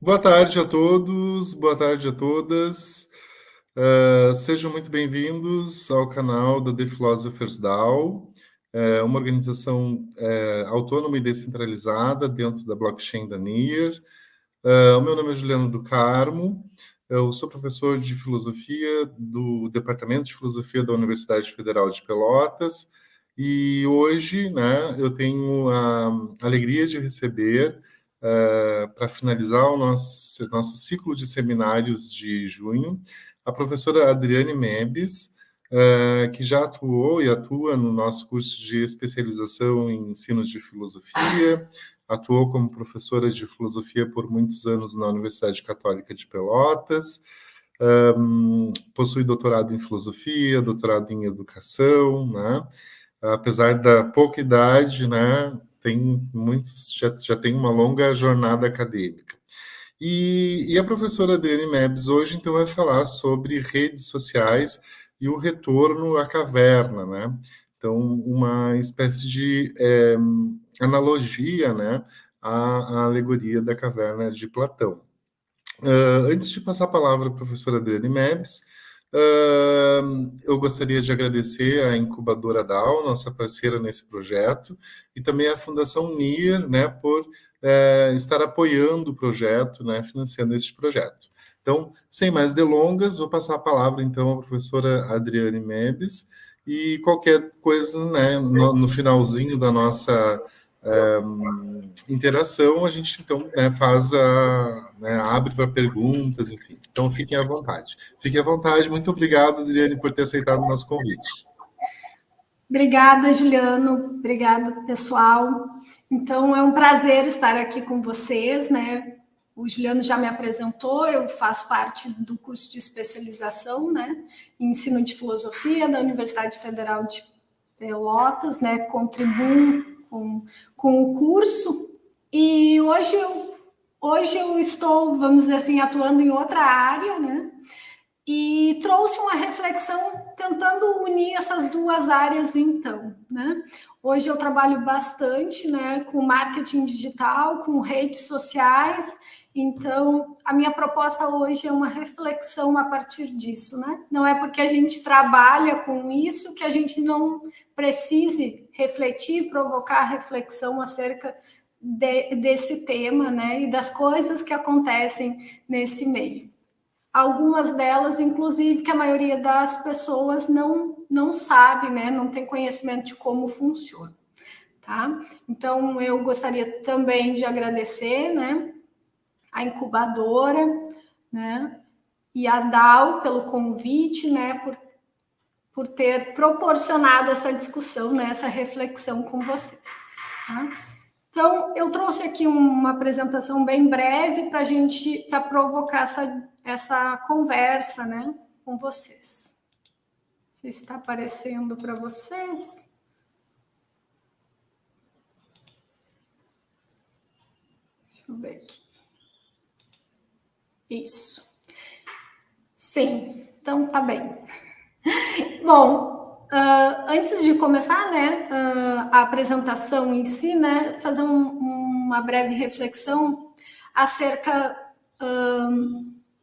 Boa tarde a todos, boa tarde a todas. Sejam muito bem-vindos ao canal da The Philosophers DAO, uma organização autônoma e descentralizada dentro da blockchain da NIR. O meu nome é Juliano do Carmo, eu sou professor de filosofia do Departamento de Filosofia da Universidade Federal de Pelotas e hoje, né, eu tenho a alegria de receber para finalizar o nosso ciclo de seminários de junho, a professora Adriane Mebis, que já atuou e atua no nosso curso de especialização em ensino de filosofia, atuou como professora de filosofia por muitos anos na Universidade Católica de Pelotas, possui doutorado em filosofia, doutorado em educação, né? Apesar da pouca idade, né, tem muitos, já tem uma longa jornada acadêmica. E a professora Adriane Mebs hoje, então, vai falar sobre redes sociais e o retorno à caverna, né? Então, uma espécie de analogia, né, à alegoria da caverna de Platão. Antes de passar a palavra à professora Adriane Mebs, eu gostaria de agradecer à Incubadora DAO, nossa parceira nesse projeto, e também à Fundação NIR, né, por estar apoiando o projeto, né, financiando este projeto. Então, sem mais delongas, vou passar a palavra, então, à professora Adriane Mebs, e qualquer coisa, né, no finalzinho da nossa interação, a gente então faz abre para perguntas, enfim. Então fiquem à vontade. Fiquem à vontade. Muito obrigado, Adriane, por ter aceitado o nosso convite. Obrigada, Juliano. Obrigado, pessoal. Então, é um prazer estar aqui com vocês, né? O Juliano já me apresentou, eu faço parte do curso de especialização, né, em ensino de filosofia da Universidade Federal de Pelotas, né? Contribuo com o curso e hoje eu estou, vamos dizer assim, atuando em outra área, né? E trouxe uma reflexão tentando unir essas duas áreas, então, né? Hoje eu trabalho bastante, né, com marketing digital, com redes sociais, então a minha proposta hoje é uma reflexão a partir disso, né? Não é porque a gente trabalha com isso que a gente não precise refletir, provocar reflexão acerca desse tema, né, e das coisas que acontecem nesse meio. Algumas delas, inclusive, que a maioria das pessoas não sabe, né? Não tem conhecimento de como funciona, tá? Então, eu gostaria também de agradecer, né, a incubadora, né, e a DAO pelo convite, né, por ter proporcionado essa discussão, né, essa reflexão com vocês, tá? Então, eu trouxe aqui uma apresentação bem breve para provocar essa conversa, né, com vocês. Se está aparecendo para vocês. Deixa eu ver aqui. Isso. Sim, então tá bem. Bom, antes de começar, né, a apresentação em si, né, fazer uma breve reflexão acerca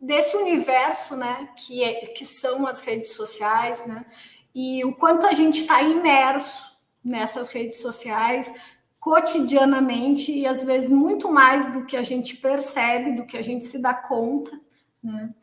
desse universo, né, que são as redes sociais, né, e o quanto a gente está imerso nessas redes sociais cotidianamente e às vezes muito mais do que a gente percebe, do que a gente se dá conta, né,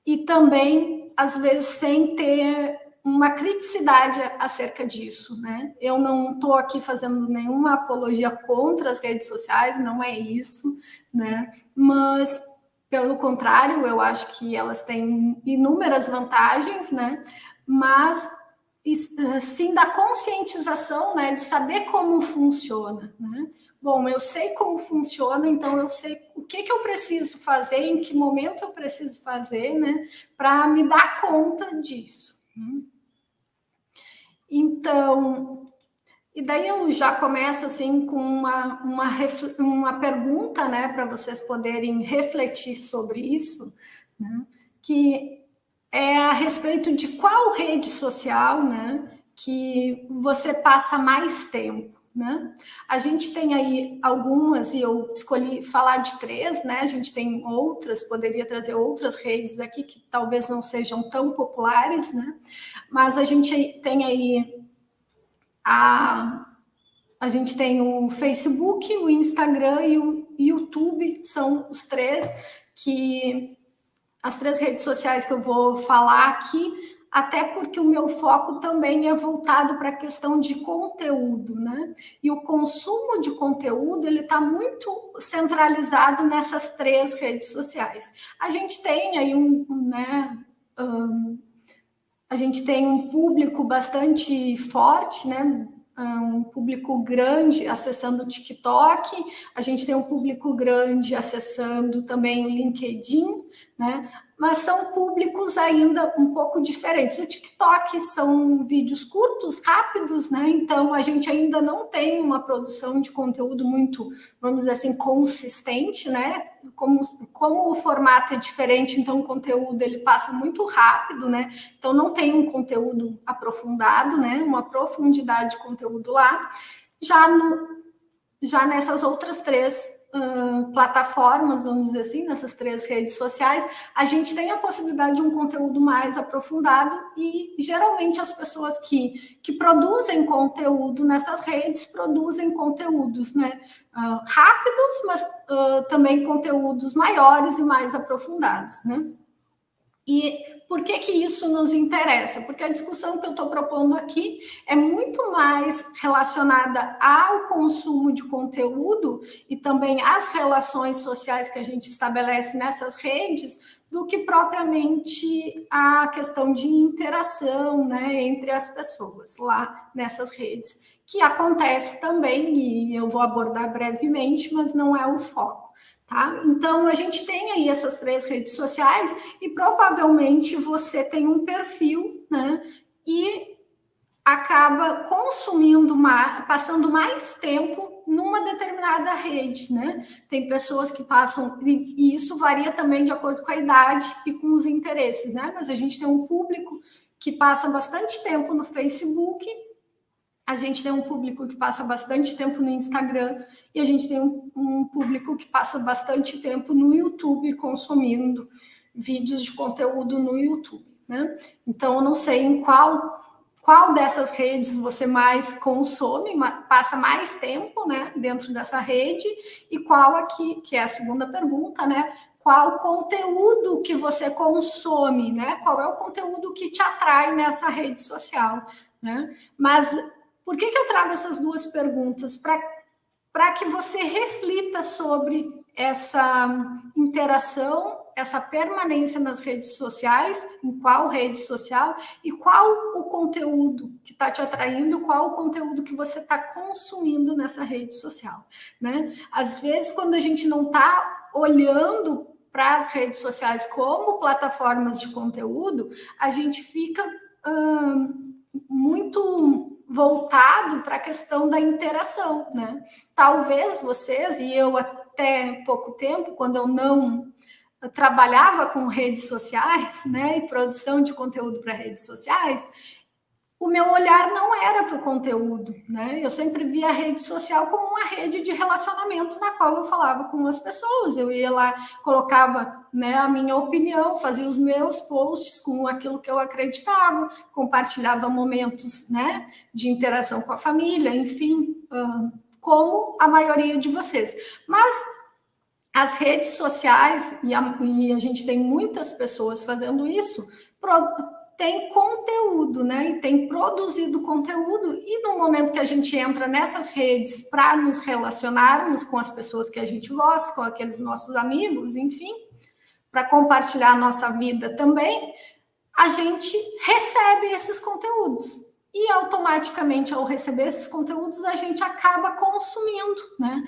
e também às vezes sem ter uma criticidade acerca disso, né? Eu não estou aqui fazendo nenhuma apologia contra as redes sociais, não é isso, né? Mas pelo contrário, eu acho que elas têm inúmeras vantagens, né? Mas sim da conscientização, né? De saber como funciona, né? Bom, eu sei como funciona, então eu sei o que eu preciso fazer, em que momento eu preciso fazer, né? Para me dar conta disso. Então, e daí eu já começo assim com uma pergunta, né, para vocês poderem refletir sobre isso, né, que é a respeito de qual rede social, né, que você passa mais tempo, né? A gente tem aí algumas, e eu escolhi falar de 3, né? A gente tem outras, poderia trazer outras redes aqui que talvez não sejam tão populares, né? Mas a gente tem aí a gente tem o Facebook, o Instagram e o YouTube, são os 3 as 3 redes sociais que eu vou falar aqui, até porque o meu foco também é voltado para a questão de conteúdo, né? E o consumo de conteúdo, ele está muito centralizado nessas 3 redes sociais. A gente tem aí a gente tem um público bastante forte, né? Um público grande acessando o TikTok, a gente tem um público grande acessando também o LinkedIn, né? Mas são públicos ainda um pouco diferentes. O TikTok são vídeos curtos, rápidos, né? Então a gente ainda não tem uma produção de conteúdo muito, vamos dizer assim, consistente, né? Como o formato é diferente, então o conteúdo ele passa muito rápido, né? Então não tem um conteúdo aprofundado, né? Uma profundidade de conteúdo lá. Já nessas outras 3 plataformas, vamos dizer assim, nessas 3 redes sociais, a gente tem a possibilidade de um conteúdo mais aprofundado e geralmente as pessoas que produzem conteúdo nessas redes produzem conteúdos, né, rápidos, mas também conteúdos maiores e mais aprofundados, né? E por que isso nos interessa? Porque a discussão que eu estou propondo aqui é muito mais relacionada ao consumo de conteúdo e também às relações sociais que a gente estabelece nessas redes do que propriamente a questão de interação, né, entre as pessoas lá nessas redes, que acontece também, e eu vou abordar brevemente, mas não é o foco. Tá? Então, a gente tem aí essas 3 redes sociais e provavelmente você tem um perfil, né? E acaba consumindo passando mais tempo numa determinada rede, né? Tem pessoas que passam, e isso varia também de acordo com a idade e com os interesses, né? Mas a gente tem um público que passa bastante tempo no Facebook, a gente tem um público que passa bastante tempo no Instagram e a gente tem um público que passa bastante tempo no YouTube consumindo vídeos de conteúdo no YouTube, né? Então, eu não sei em qual dessas redes você mais consome, passa mais tempo, né, dentro dessa rede, e qual aqui, que é a segunda pergunta, né? Qual conteúdo que você consome, né? Qual é o conteúdo que te atrai nessa rede social, né? Mas por que eu trago essas 2 perguntas? Para que você reflita sobre essa interação, essa permanência nas redes sociais, em qual rede social, e qual o conteúdo que está te atraindo, qual o conteúdo que você está consumindo nessa rede social, né? Às vezes, quando a gente não está olhando para as redes sociais como plataformas de conteúdo, a gente fica muito voltado para a questão da interação, né? Talvez vocês, e eu até pouco tempo, quando eu trabalhava com redes sociais, né, e produção de conteúdo para redes sociais, o meu olhar não era para o conteúdo, né? Eu sempre via a rede social como uma rede de relacionamento na qual eu falava com as pessoas. Eu ia lá, colocava, né, a minha opinião, fazia os meus posts com aquilo que eu acreditava, compartilhava momentos, né, de interação com a família, enfim, como a maioria de vocês. Mas as redes sociais, e a gente tem muitas pessoas fazendo isso, tem conteúdo, né? E tem produzido conteúdo, e no momento que a gente entra nessas redes para nos relacionarmos com as pessoas que a gente gosta, com aqueles nossos amigos, enfim, para compartilhar a nossa vida também, a gente recebe esses conteúdos. E automaticamente, ao receber esses conteúdos, a gente acaba consumindo, né?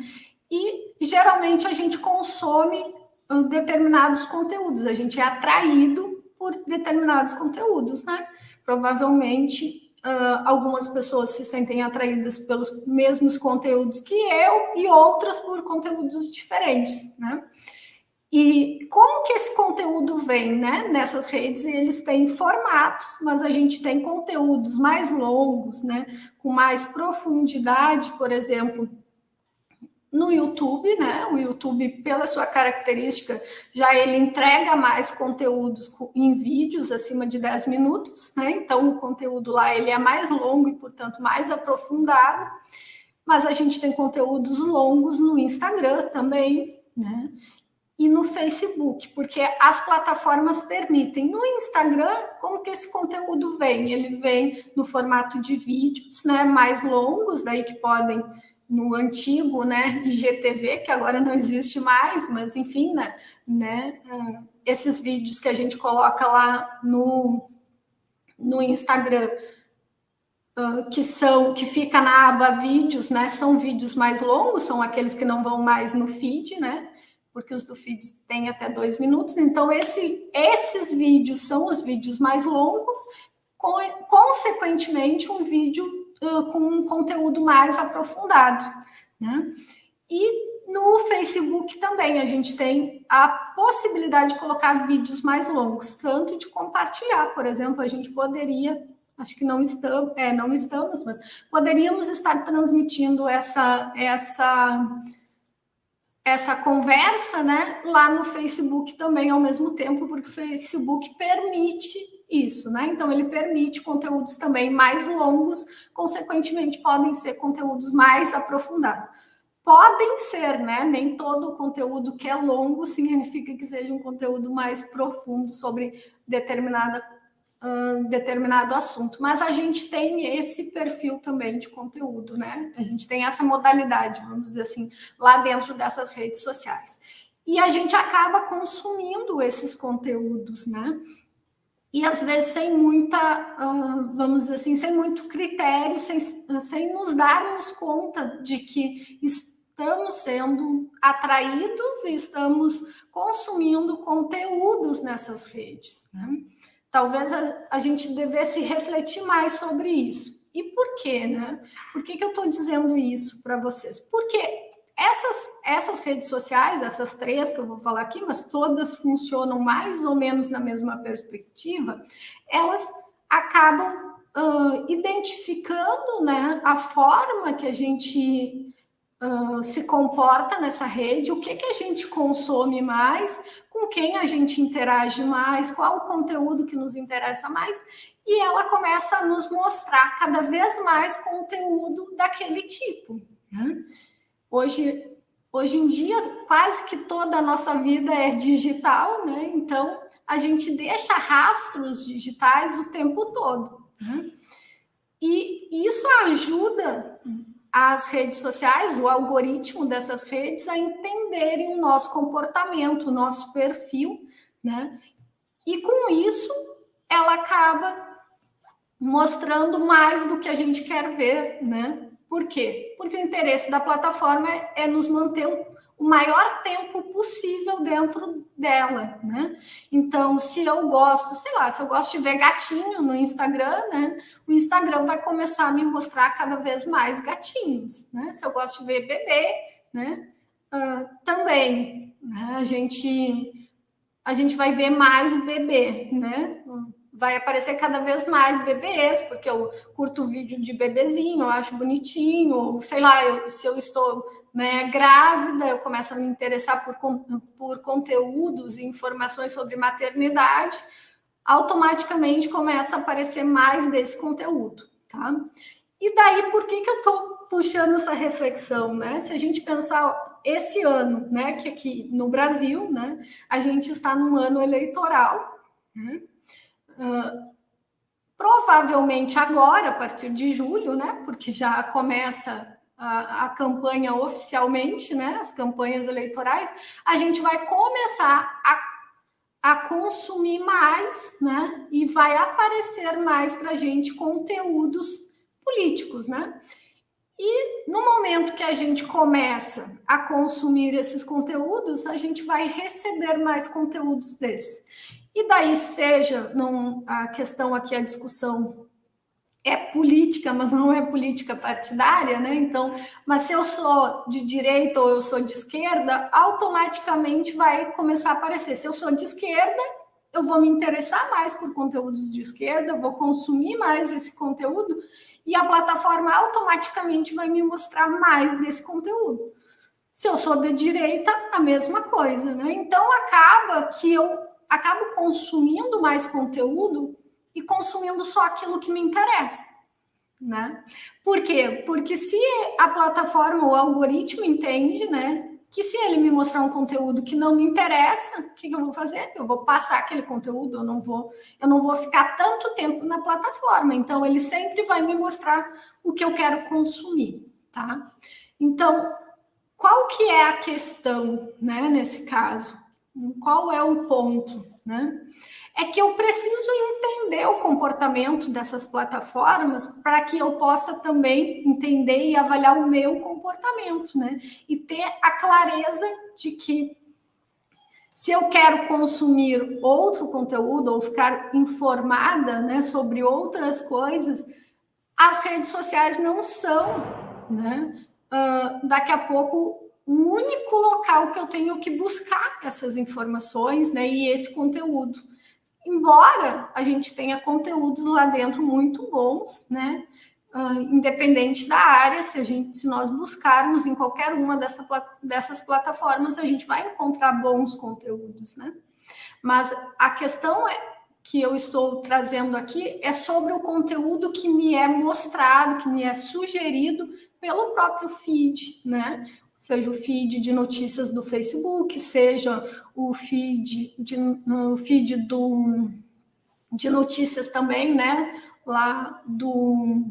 E geralmente a gente consome determinados conteúdos, a gente é atraído por determinados conteúdos, né? Provavelmente algumas pessoas se sentem atraídas pelos mesmos conteúdos que eu e outras por conteúdos diferentes, né? E como que esse conteúdo vem, né? Nessas redes, eles têm formatos, mas a gente tem conteúdos mais longos, né? Com mais profundidade, por exemplo, no YouTube, né? O YouTube, pela sua característica, já ele entrega mais conteúdos em vídeos acima de 10 minutos, né? Então, o conteúdo lá ele é mais longo e, portanto, mais aprofundado. Mas a gente tem conteúdos longos no Instagram também, né? E no Facebook, porque as plataformas permitem. No Instagram, como que esse conteúdo vem? Ele vem no formato de vídeos, né? Mais longos, daí que podem no antigo, né, IGTV, que agora não existe mais, mas enfim, né, esses vídeos que a gente coloca lá no Instagram, que fica na aba vídeos, né, são vídeos mais longos, são aqueles que não vão mais no feed, né, porque os do feed têm até 2 minutos, então esses vídeos são os vídeos mais longos, consequentemente um vídeo com um conteúdo mais aprofundado, né? E no Facebook também a gente tem a possibilidade de colocar vídeos mais longos, tanto de compartilhar, por exemplo, a gente poderia, acho que não estamos, mas poderíamos estar transmitindo essa conversa, né, lá no Facebook também ao mesmo tempo, porque o Facebook permite isso, né? Então ele permite conteúdos também mais longos, consequentemente podem ser conteúdos mais aprofundados. Podem ser, né? Nem todo conteúdo que é longo significa que seja um conteúdo mais profundo sobre determinado assunto, mas a gente tem esse perfil também de conteúdo, né? A gente tem essa modalidade, vamos dizer assim, lá dentro dessas redes sociais. E a gente acaba consumindo esses conteúdos, né? E às vezes sem muita, vamos dizer assim, sem muito critério, sem nos darmos conta de que estamos sendo atraídos e estamos consumindo conteúdos nessas redes, né? Talvez a gente devesse refletir mais sobre isso. E por quê, né? Por que eu estou dizendo isso para vocês? Porque essas redes sociais, essas 3 que eu vou falar aqui, mas todas funcionam mais ou menos na mesma perspectiva, elas acabam identificando, né, a forma que a gente se comporta nessa rede, o que a gente consome mais, com quem a gente interage mais, qual o conteúdo que nos interessa mais, e ela começa a nos mostrar cada vez mais conteúdo daquele tipo, né? Hoje em dia, quase que toda a nossa vida é digital, né? Então, a gente deixa rastros digitais o tempo todo, né? E isso ajuda as redes sociais, o algoritmo dessas redes, a entenderem o nosso comportamento, o nosso perfil, né? E com isso, ela acaba mostrando mais do que a gente quer ver, né? Por quê? Porque o interesse da plataforma é nos manter o maior tempo possível dentro dela, né? Então, se eu gosto, sei lá, se eu gosto de ver gatinho no Instagram, né? O Instagram vai começar a me mostrar cada vez mais gatinhos, né? Se eu gosto de ver bebê, né? Também, né? A gente vai ver mais bebê, né? Vai aparecer cada vez mais bebês, porque eu curto vídeo de bebezinho, eu acho bonitinho, ou sei lá, se eu estou, né, grávida, eu começo a me interessar por conteúdos e informações sobre maternidade, automaticamente começa a aparecer mais desse conteúdo, tá? E daí, por que eu estou puxando essa reflexão, né? Se a gente pensar esse ano, né, que aqui no Brasil, né, a gente está num ano eleitoral, né? Provavelmente agora, a partir de julho, né? Porque já começa a campanha oficialmente, né? As campanhas eleitorais, a gente vai começar a consumir mais, né? E vai aparecer mais para a gente conteúdos políticos, né? E no momento que a gente começa a consumir esses conteúdos, a gente vai receber mais conteúdos desses. E daí, seja a questão aqui, a discussão é política, mas não é política partidária, né? Então, mas se eu sou de direita ou eu sou de esquerda, automaticamente vai começar a aparecer. Se eu sou de esquerda, eu vou me interessar mais por conteúdos de esquerda, eu vou consumir mais esse conteúdo e a plataforma automaticamente vai me mostrar mais desse conteúdo. Se eu sou de direita, a mesma coisa, né? Então acaba que eu acabo consumindo mais conteúdo e consumindo só aquilo que me interessa, né? Por quê? Porque se a plataforma, o algoritmo entende, né, que se ele me mostrar um conteúdo que não me interessa, o que eu vou fazer? Eu vou passar aquele conteúdo, eu não vou ficar tanto tempo na plataforma. Então, ele sempre vai me mostrar o que eu quero consumir, tá? Então, qual que é a questão, né, nesse caso? Qual é o ponto, né? É que eu preciso entender o comportamento dessas plataformas para que eu possa também entender e avaliar o meu comportamento, né? E ter a clareza de que se eu quero consumir outro conteúdo ou ficar informada, né, sobre outras coisas, as redes sociais não são, né? Daqui a pouco o único local que eu tenho que buscar essas informações, né, e esse conteúdo. Embora a gente tenha conteúdos lá dentro muito bons, né? Independente da área, se nós buscarmos em qualquer uma dessas plataformas, a gente vai encontrar bons conteúdos, né? Mas a questão que eu estou trazendo aqui é sobre o conteúdo que me é mostrado, que me é sugerido pelo próprio feed, né? Seja o feed de notícias do Facebook, seja o feed de notícias também, né? Lá do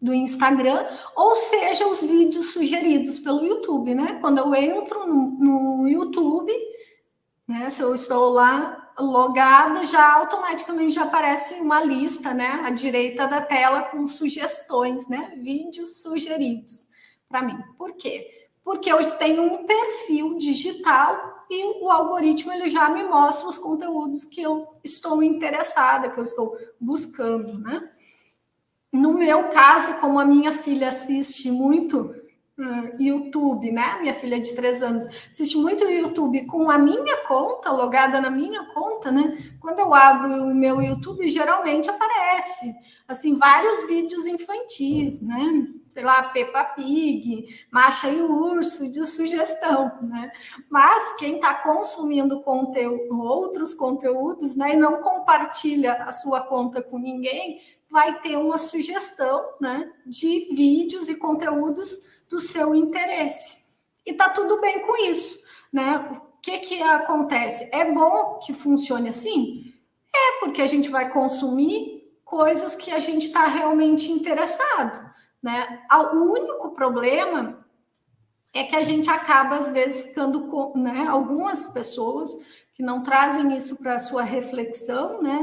Instagram, ou seja, os vídeos sugeridos pelo YouTube, né? Quando eu entro no YouTube, né? Se eu estou lá logada, já automaticamente já aparece uma lista, né? À direita da tela com sugestões, né? Vídeos sugeridos para mim. Por quê? Porque eu tenho um perfil digital e o algoritmo ele já me mostra os conteúdos que eu estou interessada, que eu estou buscando, né? No meu caso, como a minha filha assiste muito YouTube, né? Minha filha de 3 anos assiste muito YouTube com a minha conta, logada na minha conta, né? Quando eu abro o meu YouTube, geralmente aparece assim vários vídeos infantis, né? Sei lá, Peppa Pig, Macha e o Urso, de sugestão, né? Mas quem está consumindo outros conteúdos, né, e não compartilha a sua conta com ninguém, vai ter uma sugestão, né, de vídeos e conteúdos do seu interesse. E tá tudo bem com isso, né? O que acontece? É bom que funcione assim? É porque a gente vai consumir coisas que a gente está realmente interessado, né? O único problema é que a gente acaba, às vezes, ficando com, né, algumas pessoas que não trazem isso para a sua reflexão, né,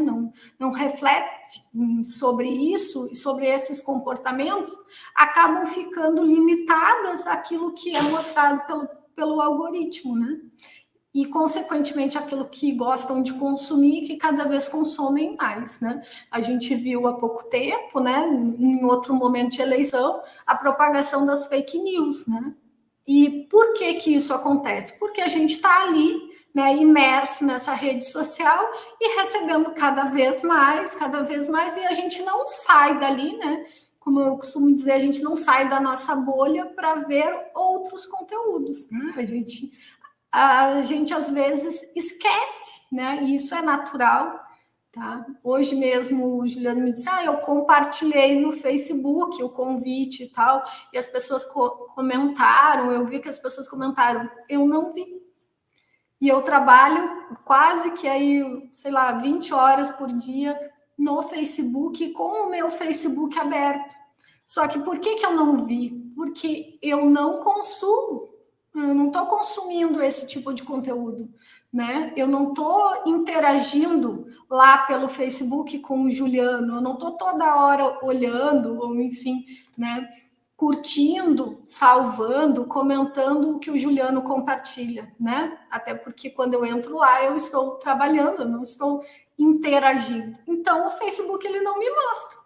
não refletem sobre isso e sobre esses comportamentos, acabam ficando limitadas àquilo que é mostrado pelo algoritmo, né? E, consequentemente, aquilo que gostam de consumir, que cada vez consomem mais, né? A gente viu há pouco tempo, né, em outro momento de eleição, a propagação das fake news, né? E por que isso acontece? Porque a gente está ali, né, imerso nessa rede social e recebendo cada vez mais, e a gente não sai dali, né? Como eu costumo dizer, a gente não sai da nossa bolha para ver outros conteúdos, né? A gente às vezes esquece, né? E isso é natural, tá? Hoje mesmo o Juliano me disse, eu compartilhei no Facebook o convite e tal, e as pessoas comentaram, eu vi que as pessoas comentaram, eu não vi. E eu trabalho quase que aí, sei lá, 20 horas por dia no Facebook, com o meu Facebook aberto. Só que por que eu não vi? Porque eu não consumo. Eu não estou consumindo esse tipo de conteúdo, né? Eu não estou interagindo lá pelo Facebook com o Juliano, eu não estou toda hora olhando, ou enfim, né? Curtindo, salvando, comentando o que o Juliano compartilha, né? Até porque quando eu entro lá, eu estou trabalhando, eu não estou interagindo. Então, o Facebook, ele não me mostra.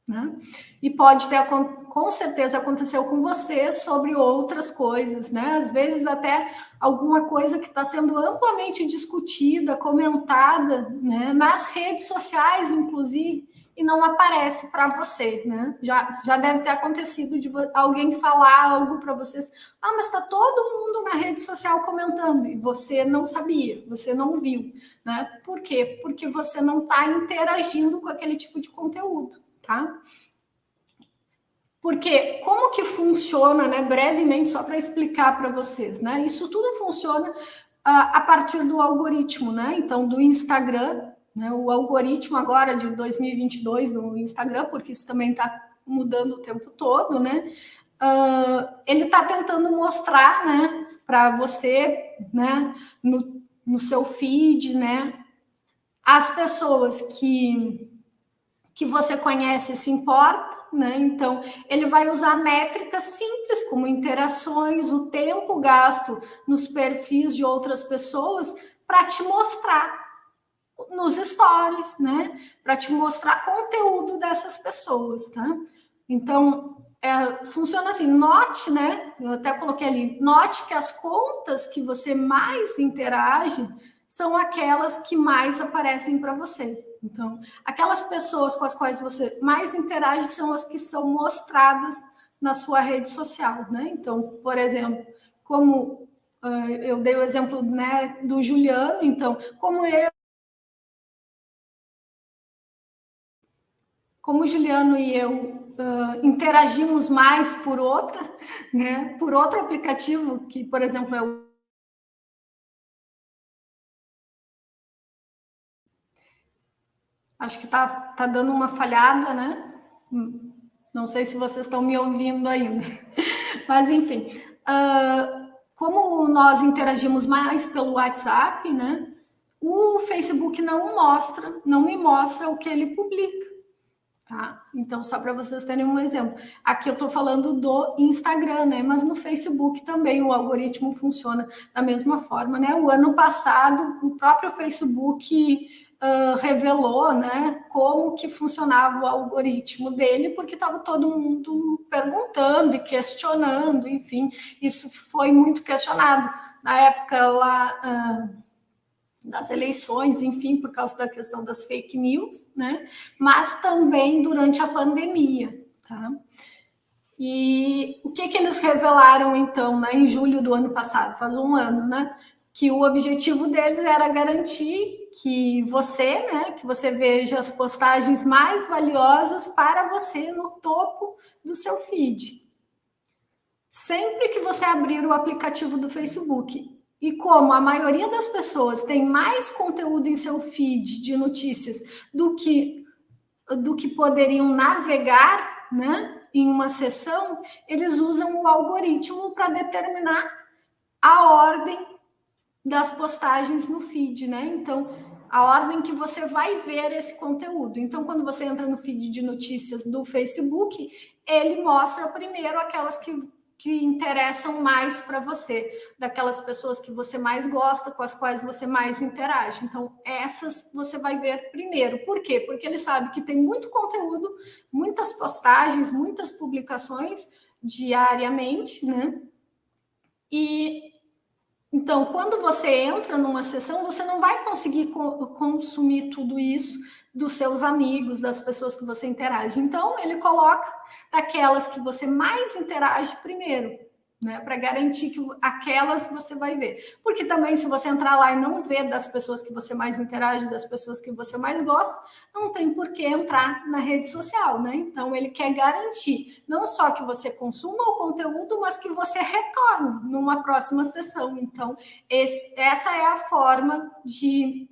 né? E pode ter, com certeza, aconteceu com você sobre outras coisas, né? Às vezes até alguma coisa que está sendo amplamente discutida, comentada, né? Nas redes sociais, inclusive, e não aparece para você, né? Já deve ter acontecido de alguém falar algo para vocês. Ah, mas está todo mundo na rede social comentando e você não sabia, você não viu, né? Por quê? Porque você não está interagindo com aquele tipo de conteúdo, tá? Porque como que funciona, né? Brevemente, só para explicar para vocês, né? Isso tudo funciona a partir do algoritmo, né? Então, do Instagram, né? O algoritmo agora de 2022 no Instagram, porque isso também está mudando o tempo todo, né? Ele está tentando mostrar, né? Para você, né? No seu feed, né? As pessoas que você conhece e se importa, né? Então, ele vai usar métricas simples, como interações, o tempo gasto nos perfis de outras pessoas, para te mostrar nos stories, né? Para te mostrar conteúdo dessas pessoas, tá? Então, funciona assim, note, né? Eu até coloquei ali, note que as contas que você mais interage são aquelas que mais aparecem para você. Então, aquelas pessoas com as quais você mais interage são as que são mostradas na sua rede social, né? Então, por exemplo, como eu dei o exemplo, né, do Juliano, então, como o Juliano e eu interagimos mais por outra, né, por outro aplicativo, que, por exemplo, é o. Acho que tá dando uma falhada, né? Não sei se vocês estão me ouvindo ainda. Mas, enfim, como nós interagimos mais pelo WhatsApp, né? O Facebook não me mostra o que ele publica. Tá? Então, só para vocês terem um exemplo. Aqui eu estou falando do Instagram, né? Mas no Facebook também o algoritmo funciona da mesma forma, né? O ano passado, o próprio Facebook revelou, né, como que funcionava o algoritmo dele, porque estava todo mundo perguntando e questionando, enfim, isso foi muito questionado. Na época lá das eleições, enfim, por causa da questão das fake news, né? Mas também durante a pandemia, tá? E o que eles revelaram, então, né, em julho do ano passado, faz um ano, né? Que o objetivo deles era garantir que você, né, que você veja as postagens mais valiosas para você no topo do seu feed. Sempre que você abrir o aplicativo do Facebook. E como a maioria das pessoas tem mais conteúdo em seu feed de notícias do que poderiam navegar, né, em uma sessão, eles usam o algoritmo para determinar a ordem das postagens no feed, né? Então, a ordem que você vai ver esse conteúdo. Então, quando você entra no feed de notícias do Facebook, ele mostra primeiro aquelas que interessam mais para você, daquelas pessoas que você mais gosta, com as quais você mais interage. Então, essas você vai ver primeiro. Por quê? Porque ele sabe que tem muito conteúdo, muitas postagens, muitas publicações diariamente, né? E então, quando você entra numa sessão, você não vai conseguir consumir tudo isso dos seus amigos, das pessoas que você interage. Então, ele coloca daquelas que você mais interage primeiro, né? Para garantir que aquelas você vai ver. Porque também, se você entrar lá e não ver das pessoas que você mais interage, das pessoas que você mais gosta, não tem por que entrar na rede social, né? Então, ele quer garantir não só que você consuma o conteúdo, mas que você retorne numa próxima sessão. Então, essa é a forma de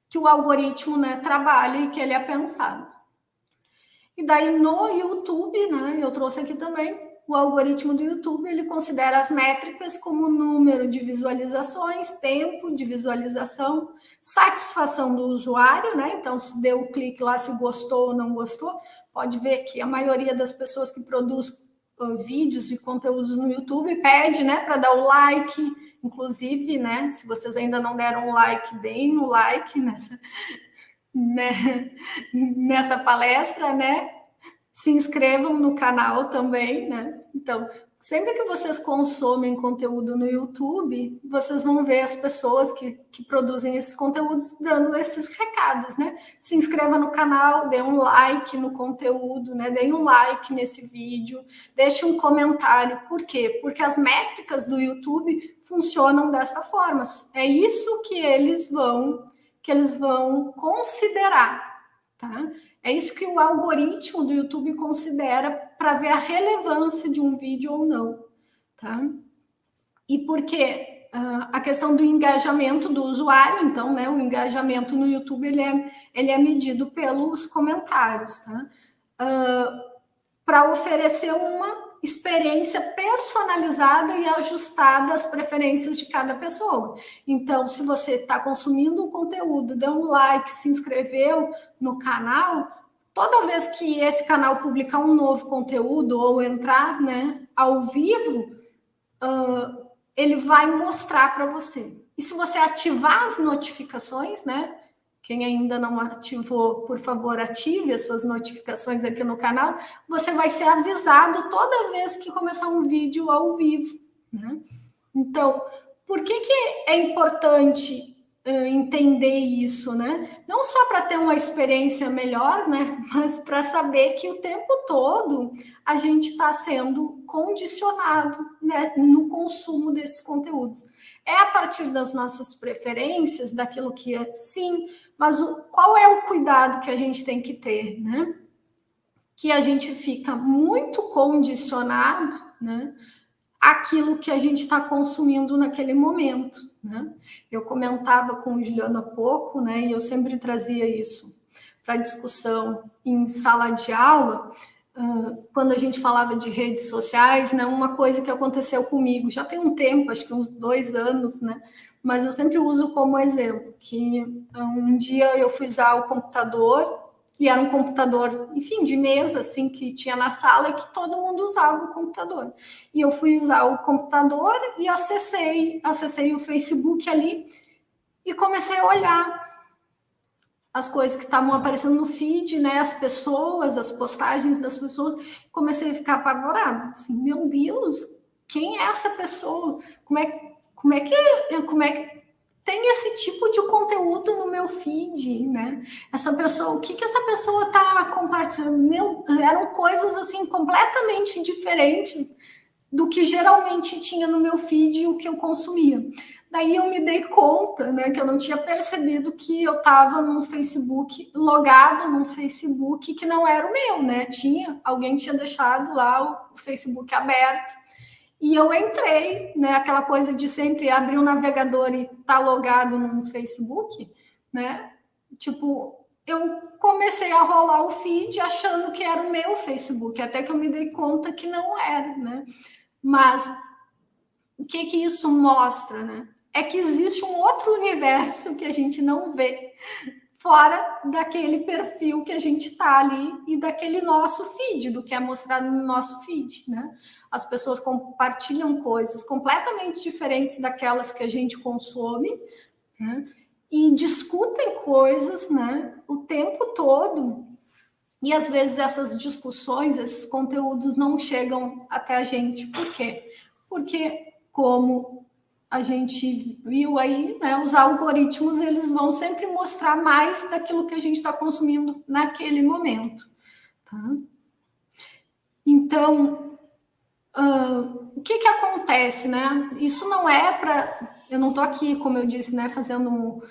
que o algoritmo, né, trabalha e que ele é pensado. E daí no YouTube, né, eu trouxe aqui também, o algoritmo do YouTube, ele considera as métricas como número de visualizações, tempo de visualização, satisfação do usuário, né? Então, se deu o clique lá, se gostou ou não gostou, pode ver que a maioria das pessoas que produz vídeos e conteúdos no YouTube pede, né, para dar o like, inclusive, né, se vocês ainda não deram o like, deem o like nessa palestra, né? se inscrevam no canal também, né? Então, sempre que vocês consomem conteúdo no YouTube, vocês vão ver as pessoas que produzem esses conteúdos dando esses recados, né? Se inscreva no canal, dê um like no conteúdo, né? Dê um like nesse vídeo, deixe um comentário. Por quê? Porque as métricas do YouTube funcionam desta forma. É isso que eles vão considerar, tá? É isso que o algoritmo do YouTube considera para ver a relevância de um vídeo ou não, tá? E por quê? A questão do engajamento do usuário, então, né? O engajamento no YouTube ele é medido pelos comentários, tá? Para oferecer uma experiência personalizada e ajustada às preferências de cada pessoa. Então, se você está consumindo um conteúdo, deu um like, se inscreveu no canal, toda vez que esse canal publicar um novo conteúdo ou entrar, né, ao vivo, ele vai mostrar para você. E se você ativar as notificações, né? Quem ainda não ativou, por favor, ative as suas notificações aqui no canal. Você vai ser avisado toda vez que começar um vídeo ao vivo, né? Então, por que é importante entender isso, né? Não só para ter uma experiência melhor, né? Mas para saber que o tempo todo a gente está sendo condicionado, né, no consumo desses conteúdos. É a partir das nossas preferências, daquilo que é sim, mas qual é o cuidado que a gente tem que ter, né? Que a gente fica muito condicionado, né? Aquilo que a gente está consumindo naquele momento, né? Eu comentava com o Juliano há pouco, né? E eu sempre trazia isso para discussão em sala de aula, quando a gente falava de redes sociais, né? Uma coisa que aconteceu comigo já tem um tempo, acho que uns 2 anos, né? Mas eu sempre uso como exemplo que um dia eu fui usar o computador e era um computador, enfim, de mesa, assim, que tinha na sala e que todo mundo usava o computador. E eu fui usar o computador e acessei o Facebook ali e comecei a olhar as coisas que estavam aparecendo no feed, né, as pessoas, as postagens das pessoas, comecei a ficar apavorado, assim, meu Deus, quem é essa pessoa? Como é que tem esse tipo de conteúdo no meu feed, né? Essa pessoa, o que essa pessoa está compartilhando? Eram coisas assim completamente diferentes do que geralmente tinha no meu feed e o que eu consumia. Daí eu me dei conta, né, que eu não tinha percebido que eu estava num Facebook, logado num Facebook que não era o meu, né? Alguém tinha deixado lá o Facebook aberto. E eu entrei, né? Aquela coisa de sempre abrir o navegador e estar logado no Facebook, né? Tipo, eu comecei a rolar o feed achando que era o meu Facebook, até que eu me dei conta que não era, né? Mas o que isso mostra, né? É que existe um outro universo que a gente não vê fora daquele perfil que a gente está ali e daquele nosso feed, do que é mostrado no nosso feed, né? As pessoas compartilham coisas completamente diferentes daquelas que a gente consome, né? E discutem coisas, né, o tempo todo. E às vezes essas discussões, esses conteúdos não chegam até a gente. Por quê? Porque, como a gente viu aí, né, os algoritmos eles vão sempre mostrar mais daquilo que a gente está consumindo naquele momento. Tá? Então, o que acontece, né? Isso não é para... Eu não estou aqui, como eu disse, né, fazendo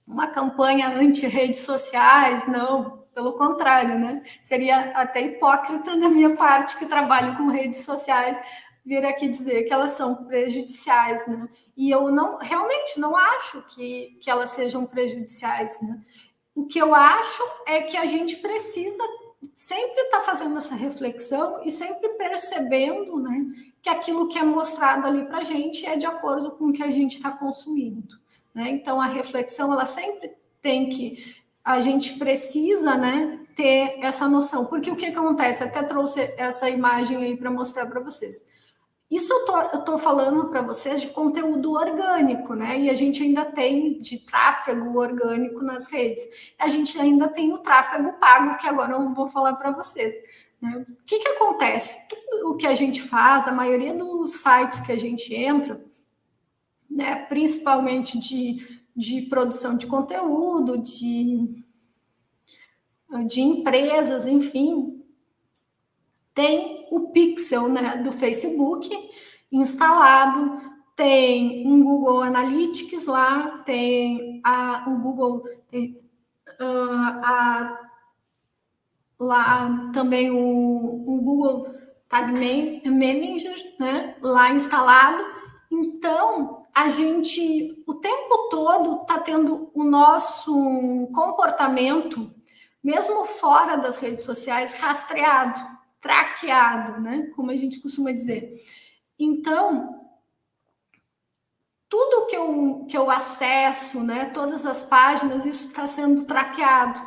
uma campanha anti-redes sociais, não. Pelo contrário, né? Seria até hipócrita da minha parte, que trabalho com redes sociais, vir aqui dizer que elas são prejudiciais, né? E eu realmente não acho que elas sejam prejudiciais, né? O que eu acho é que a gente precisa sempre estar fazendo essa reflexão e sempre percebendo, né, que aquilo que é mostrado ali para a gente é de acordo com o que a gente está consumindo, né? Então, a reflexão, ela sempre tem que... A gente precisa, né, ter essa noção. Porque o que acontece? Até trouxe essa imagem aí para mostrar para vocês. Isso eu estou falando para vocês de conteúdo orgânico, né? E a gente ainda tem de tráfego orgânico nas redes. A gente ainda tem o tráfego pago, que agora eu vou falar para vocês. Né? O que acontece? Tudo o que a gente faz, a maioria dos sites que a gente entra, né, principalmente de produção de conteúdo, de empresas, enfim, tem o pixel, né, do Facebook instalado, tem um Google Analytics lá, tem o Google, lá também o Google Tag Manager, né, lá instalado. Então, a gente o tempo todo está tendo o nosso comportamento, mesmo fora das redes sociais, rastreado, traqueado, né? Como a gente costuma dizer. Então, tudo que eu acesso, né? Todas as páginas, isso está sendo traqueado.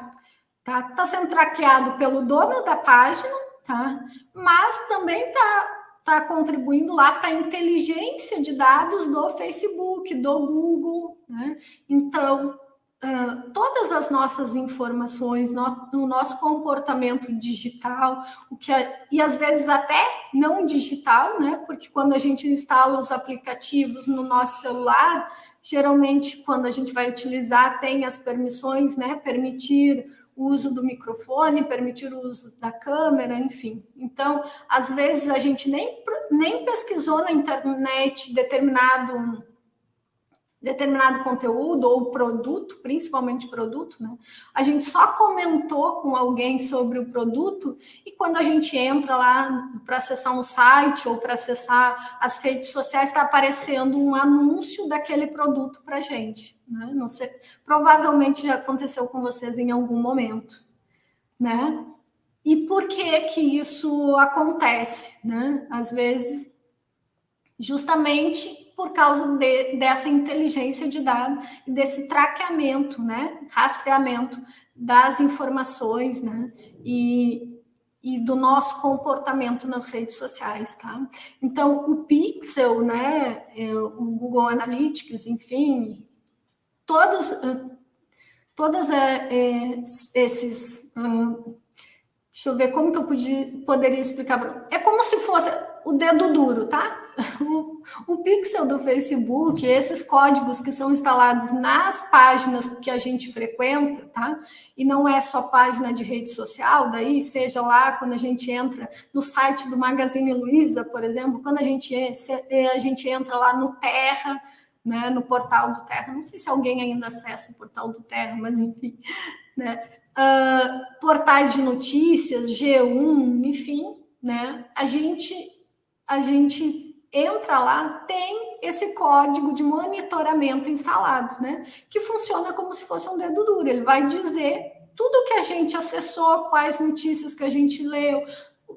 Tá sendo traqueado pelo dono da página, tá? Mas também tá contribuindo lá para a inteligência de dados do Facebook, do Google, né? Então, todas as nossas informações, no nosso comportamento digital, e às vezes até não digital, né? Porque quando a gente instala os aplicativos no nosso celular, geralmente quando a gente vai utilizar tem as permissões, né? Permitir o uso do microfone, permitir o uso da câmera, enfim. Então, às vezes a gente nem pesquisou na internet determinado conteúdo ou produto, principalmente produto, né? A gente só comentou com alguém sobre o produto e quando a gente entra lá para acessar um site ou para acessar as redes sociais, está aparecendo um anúncio daquele produto para a gente, né? Não sei, provavelmente já aconteceu com vocês em algum momento, né? E por que isso acontece, né? Às vezes, justamente por causa dessa inteligência de dados e desse traqueamento, né, rastreamento das informações, né, e do nosso comportamento nas redes sociais, tá? Então, o Pixel, né, o Google Analytics, enfim, todos esses... deixa eu ver como que eu poderia explicar. É como se fosse o dedo duro, tá? O pixel do Facebook, esses códigos que são instalados nas páginas que a gente frequenta, tá? E não é só página de rede social, daí seja lá quando a gente entra no site do Magazine Luiza, por exemplo, quando a gente entra lá no Terra, né, no portal do Terra, não sei se alguém ainda acessa o portal do Terra, mas enfim, né? Portais de notícias, G1, enfim, né? A gente entra lá, tem esse código de monitoramento instalado, né? Que funciona como se fosse um dedo duro. Ele vai dizer tudo que a gente acessou, quais notícias que a gente leu,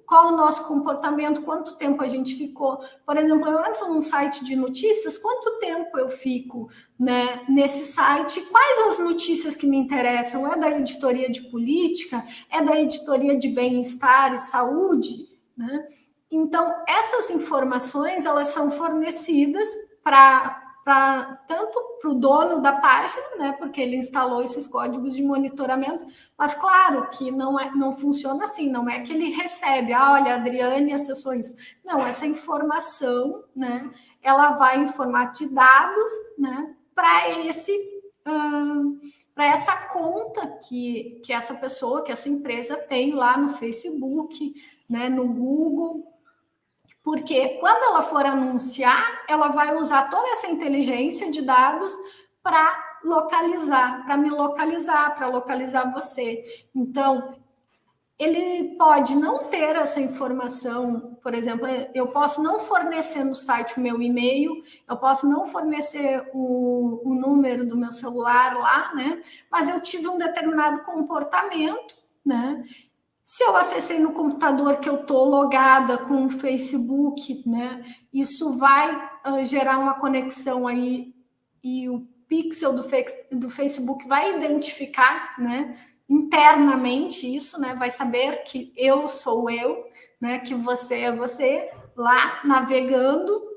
qual o nosso comportamento, quanto tempo a gente ficou. Por exemplo, eu entro num site de notícias, quanto tempo eu fico, né, nesse site, quais as notícias que me interessam, é da editoria de política, é da editoria de bem-estar e saúde, né? Então, essas informações, elas são fornecidas tanto para o dono da página, né, porque ele instalou esses códigos de monitoramento, mas claro que não funciona assim, não é que ele recebe, olha, a Adriane acessou isso. Não, essa informação, né, ela vai em formato de dados, né, para essa conta que essa pessoa, que essa empresa tem lá no Facebook, né, no Google, porque quando ela for anunciar, ela vai usar toda essa inteligência de dados para localizar, para localizar você. Então, ele pode não ter essa informação, por exemplo, eu posso não fornecer no site o meu e-mail, eu posso não fornecer o número do meu celular lá, né? Mas eu tive um determinado comportamento, né? Se eu acessei no computador que eu estou logada com o Facebook, né? Isso vai gerar uma conexão aí e o pixel do Facebook vai identificar, né? Internamente isso, né? Vai saber que eu sou eu, né? Que você é você. lá navegando.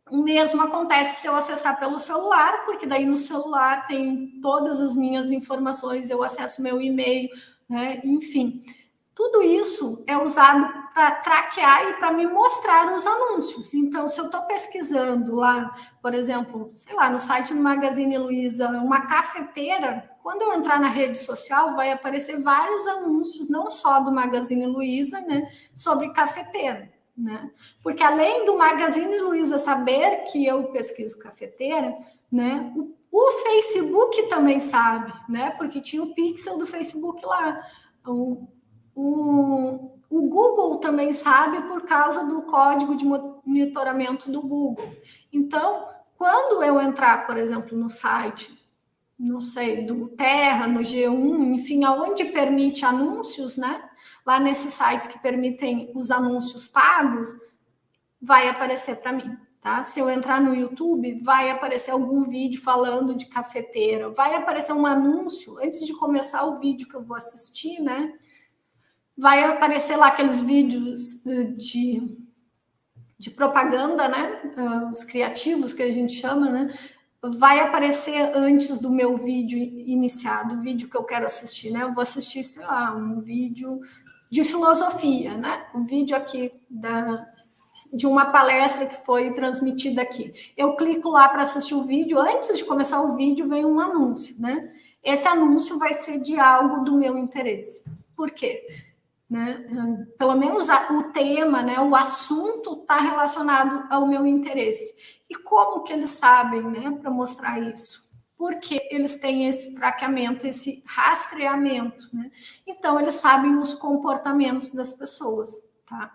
O mesmo acontece se eu acessar pelo celular, porque daí no celular tem todas as minhas informações, eu acesso meu e-mail, né? Enfim, tudo isso é usado para traquear e para me mostrar os anúncios. Então, se eu estou pesquisando lá, por exemplo, sei lá, no site do Magazine Luiza, uma cafeteira, quando eu entrar na rede social, vai aparecer vários anúncios, não só do Magazine Luiza, né, sobre cafeteira. Né? Porque além do Magazine Luiza saber que eu pesquiso cafeteira, né, o Facebook também sabe, né? Porque tinha o pixel do Facebook lá. O Google também sabe por causa do código de monitoramento do Google. Então, quando eu entrar, por exemplo, no site, não sei, do Terra, no G1, enfim, aonde permite anúncios, né? Lá nesses sites que permitem os anúncios pagos, vai aparecer para mim, tá? Se eu entrar no YouTube, vai aparecer algum vídeo falando de cafeteira, vai aparecer um anúncio antes de começar o vídeo que eu vou assistir, né? Vai aparecer lá aqueles vídeos de propaganda, né? Os criativos que a gente chama, né? Vai aparecer antes do meu vídeo iniciado, o vídeo que eu quero assistir, né? Eu vou assistir, sei lá, um vídeo de filosofia, né? O vídeo aqui de uma palestra que foi transmitida aqui. Eu clico lá para assistir o vídeo, antes de começar o vídeo vem um anúncio, né? Esse anúncio vai ser de algo do meu interesse. Por quê? Né? Pelo menos o tema, né, o assunto está relacionado ao meu interesse. E como que eles sabem, né, para mostrar isso? Porque eles têm esse traqueamento, esse rastreamento, né? Então, eles sabem os comportamentos das pessoas, tá?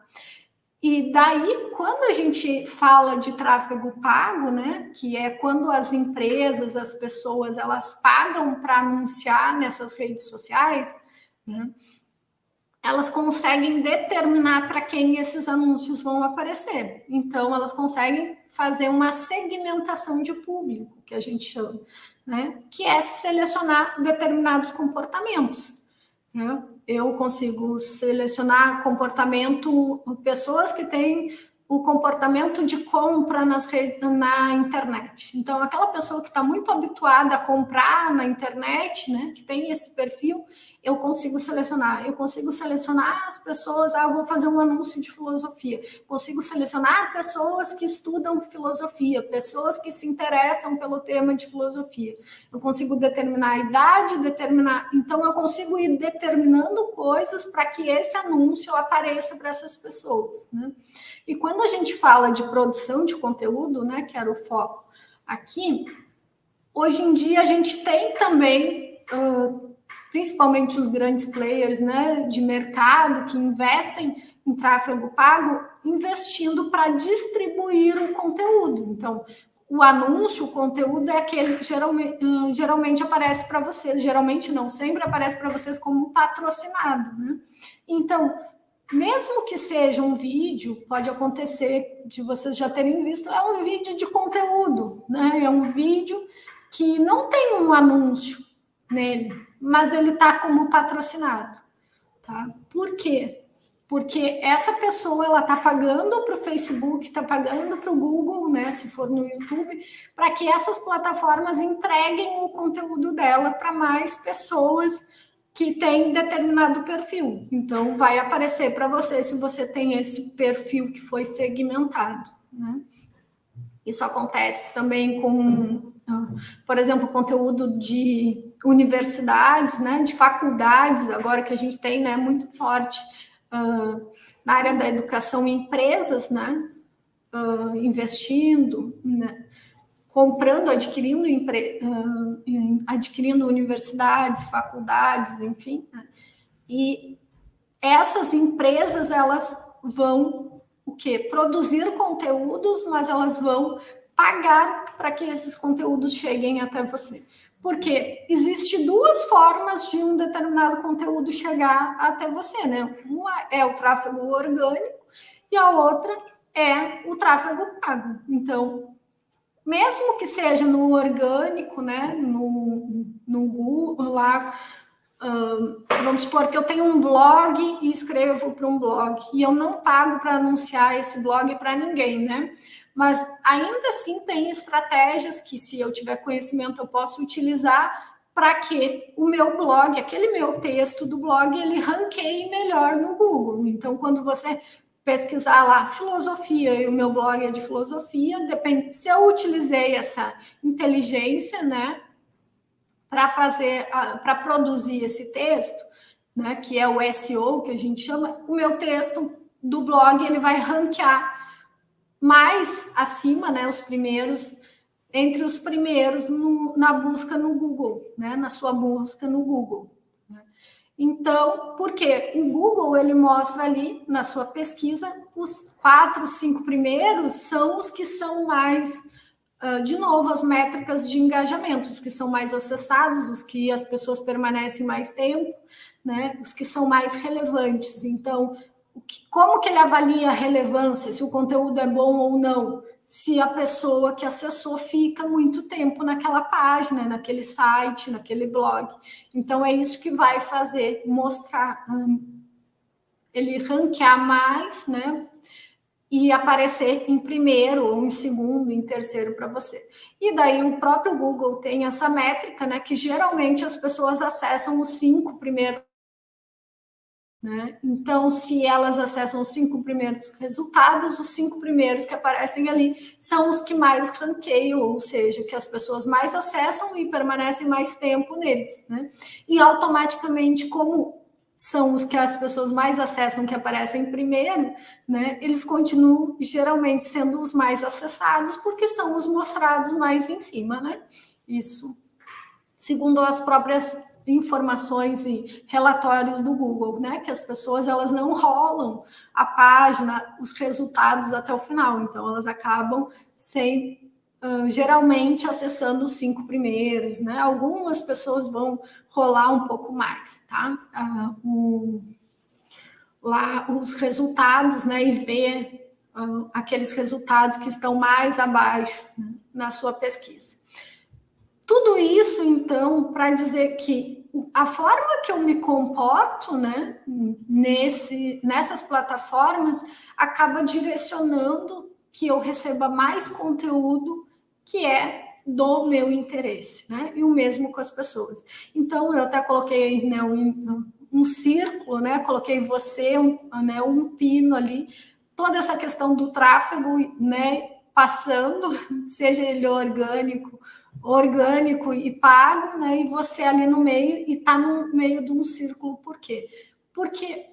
E daí, quando a gente fala de tráfego pago, né, que é quando as empresas, as pessoas, elas pagam para anunciar nessas redes sociais, né, elas conseguem determinar para quem esses anúncios vão aparecer. Então, elas conseguem fazer uma segmentação de público, que a gente chama, né? Que é selecionar determinados comportamentos. Né? Eu consigo selecionar comportamento, pessoas que têm o comportamento de compra na internet. Então, aquela pessoa que está muito habituada a comprar na internet, né, que tem esse perfil, eu consigo selecionar. Eu consigo selecionar as pessoas, eu vou fazer um anúncio de filosofia. Consigo selecionar pessoas que estudam filosofia, pessoas que se interessam pelo tema de filosofia. Eu consigo determinar a idade, Então, eu consigo ir determinando coisas para que esse anúncio apareça para essas pessoas, né? E quando a gente fala de produção de conteúdo, né, que era o foco aqui, hoje em dia a gente tem também, principalmente os grandes players, né, de mercado que investem em tráfego pago, investindo para distribuir o conteúdo. Então, o anúncio, o conteúdo é aquele que geralmente aparece para vocês, geralmente não, sempre aparece para vocês como patrocinado, né? Então, mesmo que seja um vídeo, pode acontecer de vocês já terem visto, é um vídeo de conteúdo, né? É um vídeo que não tem um anúncio nele, mas ele está como patrocinado, tá? Por quê? Porque essa pessoa ela está pagando para o Facebook, está pagando para o Google, né? Se for no YouTube, para que essas plataformas entreguem o conteúdo dela para mais pessoas que tem determinado perfil. Então, vai aparecer para você se você tem esse perfil que foi segmentado, né? Isso acontece também com, por exemplo, conteúdo de universidades, né, de faculdades, agora que a gente tem, né, muito forte na área da educação, empresas, né, investindo, né, comprando, adquirindo universidades, faculdades, enfim, né? E essas empresas, elas vão o quê? Produzir conteúdos, mas elas vão pagar para que esses conteúdos cheguem até você. Porque existe duas formas de um determinado conteúdo chegar até você, né? Uma é o tráfego orgânico e a outra é o tráfego pago. Então, mesmo que seja no orgânico, né, no Google, lá Vamos supor que eu tenho um blog e escrevo para um blog, e eu não pago para anunciar esse blog para ninguém, né? Mas ainda assim tem estratégias que, se eu tiver conhecimento, eu posso utilizar para que o meu blog, aquele meu texto do blog, ele ranqueie melhor no Google. Então, quando você pesquisar lá filosofia, e o meu blog é de filosofia, depende, se eu utilizei essa inteligência, né, para produzir esse texto, né, que é o SEO, que a gente chama, o meu texto do blog ele vai ranquear mais acima, né, os primeiros, entre os primeiros na busca no Google, né, na sua busca no Google. Então, por quê? O Google ele mostra ali na sua pesquisa os 4, 5 primeiros são os que são mais, de novo, as métricas de engajamento, os que são mais acessados, os que as pessoas permanecem mais tempo, né? Os que são mais relevantes. Então, como que ele avalia a relevância, se o conteúdo é bom ou não? Se a pessoa que acessou fica muito tempo naquela página, naquele site, naquele blog. Então, é isso que vai fazer, mostrar, ele ranquear mais, né? E aparecer em primeiro, ou em segundo, em terceiro para você. E daí o próprio Google tem essa métrica, né? Que geralmente as pessoas acessam os 5 primeiros. Né? Então, se elas acessam os 5 primeiros resultados, os 5 primeiros que aparecem ali são os que mais ranqueiam, ou seja, que as pessoas mais acessam e permanecem mais tempo neles. Né? E automaticamente, como são os que as pessoas mais acessam, que aparecem primeiro, né? Eles continuam geralmente sendo os mais acessados, porque são os mostrados mais em cima. Né? Isso, segundo as próprias informações e relatórios do Google, né? Que as pessoas elas não rolam a página, os resultados até o final, então elas acabam geralmente acessando os 5 primeiros, né? Algumas pessoas vão rolar um pouco mais, tá? Lá os resultados, né? E ver aqueles resultados que estão mais abaixo, né, na sua pesquisa. Tudo isso, então, para dizer que a forma que eu me comporto, né, nessas plataformas, acaba direcionando que eu receba mais conteúdo que é do meu interesse, né? E o mesmo com as pessoas. Então, eu até coloquei, né, um círculo, né? Coloquei você, né, um pino ali, toda essa questão do tráfego, né, passando, seja ele orgânico e pago, né? E você ali no meio e está no meio de um círculo. Por quê? Porque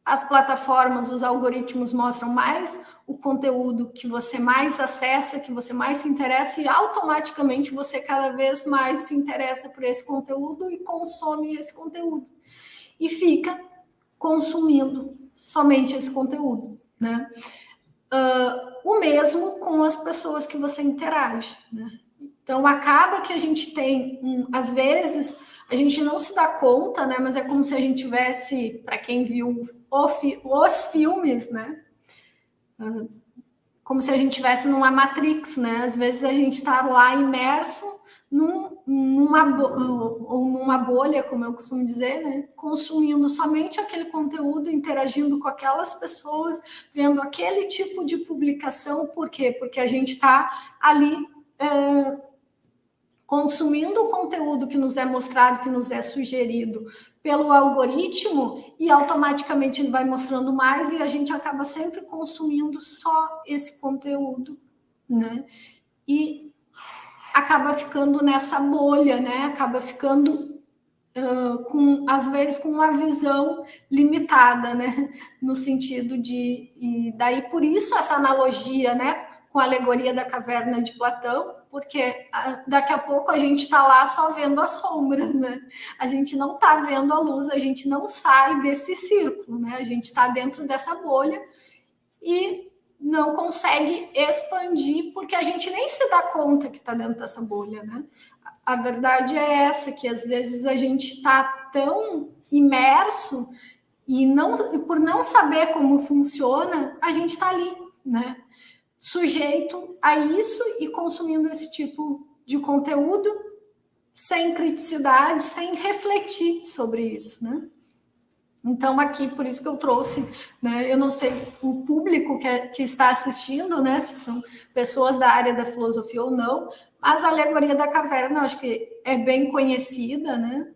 as plataformas, os algoritmos mostram mais o conteúdo que você mais acessa, que você mais se interessa, e automaticamente você cada vez mais se interessa por esse conteúdo e consome esse conteúdo. E fica consumindo somente esse conteúdo, né? O mesmo com as pessoas que você interage, né? Então, acaba que a gente tem, às vezes, a gente não se dá conta, né? Mas é como se a gente tivesse, para quem viu os filmes, né? Como se a gente tivesse numa Matrix, né? Às vezes a gente está lá imerso numa bolha, como eu costumo dizer, né? Consumindo somente aquele conteúdo, interagindo com aquelas pessoas, vendo aquele tipo de publicação. Por quê? Porque a gente está ali consumindo o conteúdo que nos é mostrado, que nos é sugerido pelo algoritmo, e automaticamente ele vai mostrando mais, e a gente acaba sempre consumindo só esse conteúdo, né? E acaba ficando nessa bolha, né? Acaba ficando às vezes com uma visão limitada, né? No sentido e daí por isso essa analogia, né? Com a alegoria da caverna de Platão, porque daqui a pouco a gente está lá só vendo as sombras, né? A gente não está vendo a luz, a gente não sai desse círculo, né? A gente está dentro dessa bolha e não consegue expandir, porque a gente nem se dá conta que está dentro dessa bolha, né? A verdade é essa, que às vezes a gente está tão imerso e por não saber como funciona, a gente está ali, né? Sujeito a isso e consumindo esse tipo de conteúdo sem criticidade, sem refletir sobre isso, né? Então, aqui, por isso que eu trouxe, né? Eu não sei o público que está assistindo, né? Se são pessoas da área da filosofia ou não, mas a alegoria da caverna, eu acho que é bem conhecida, né?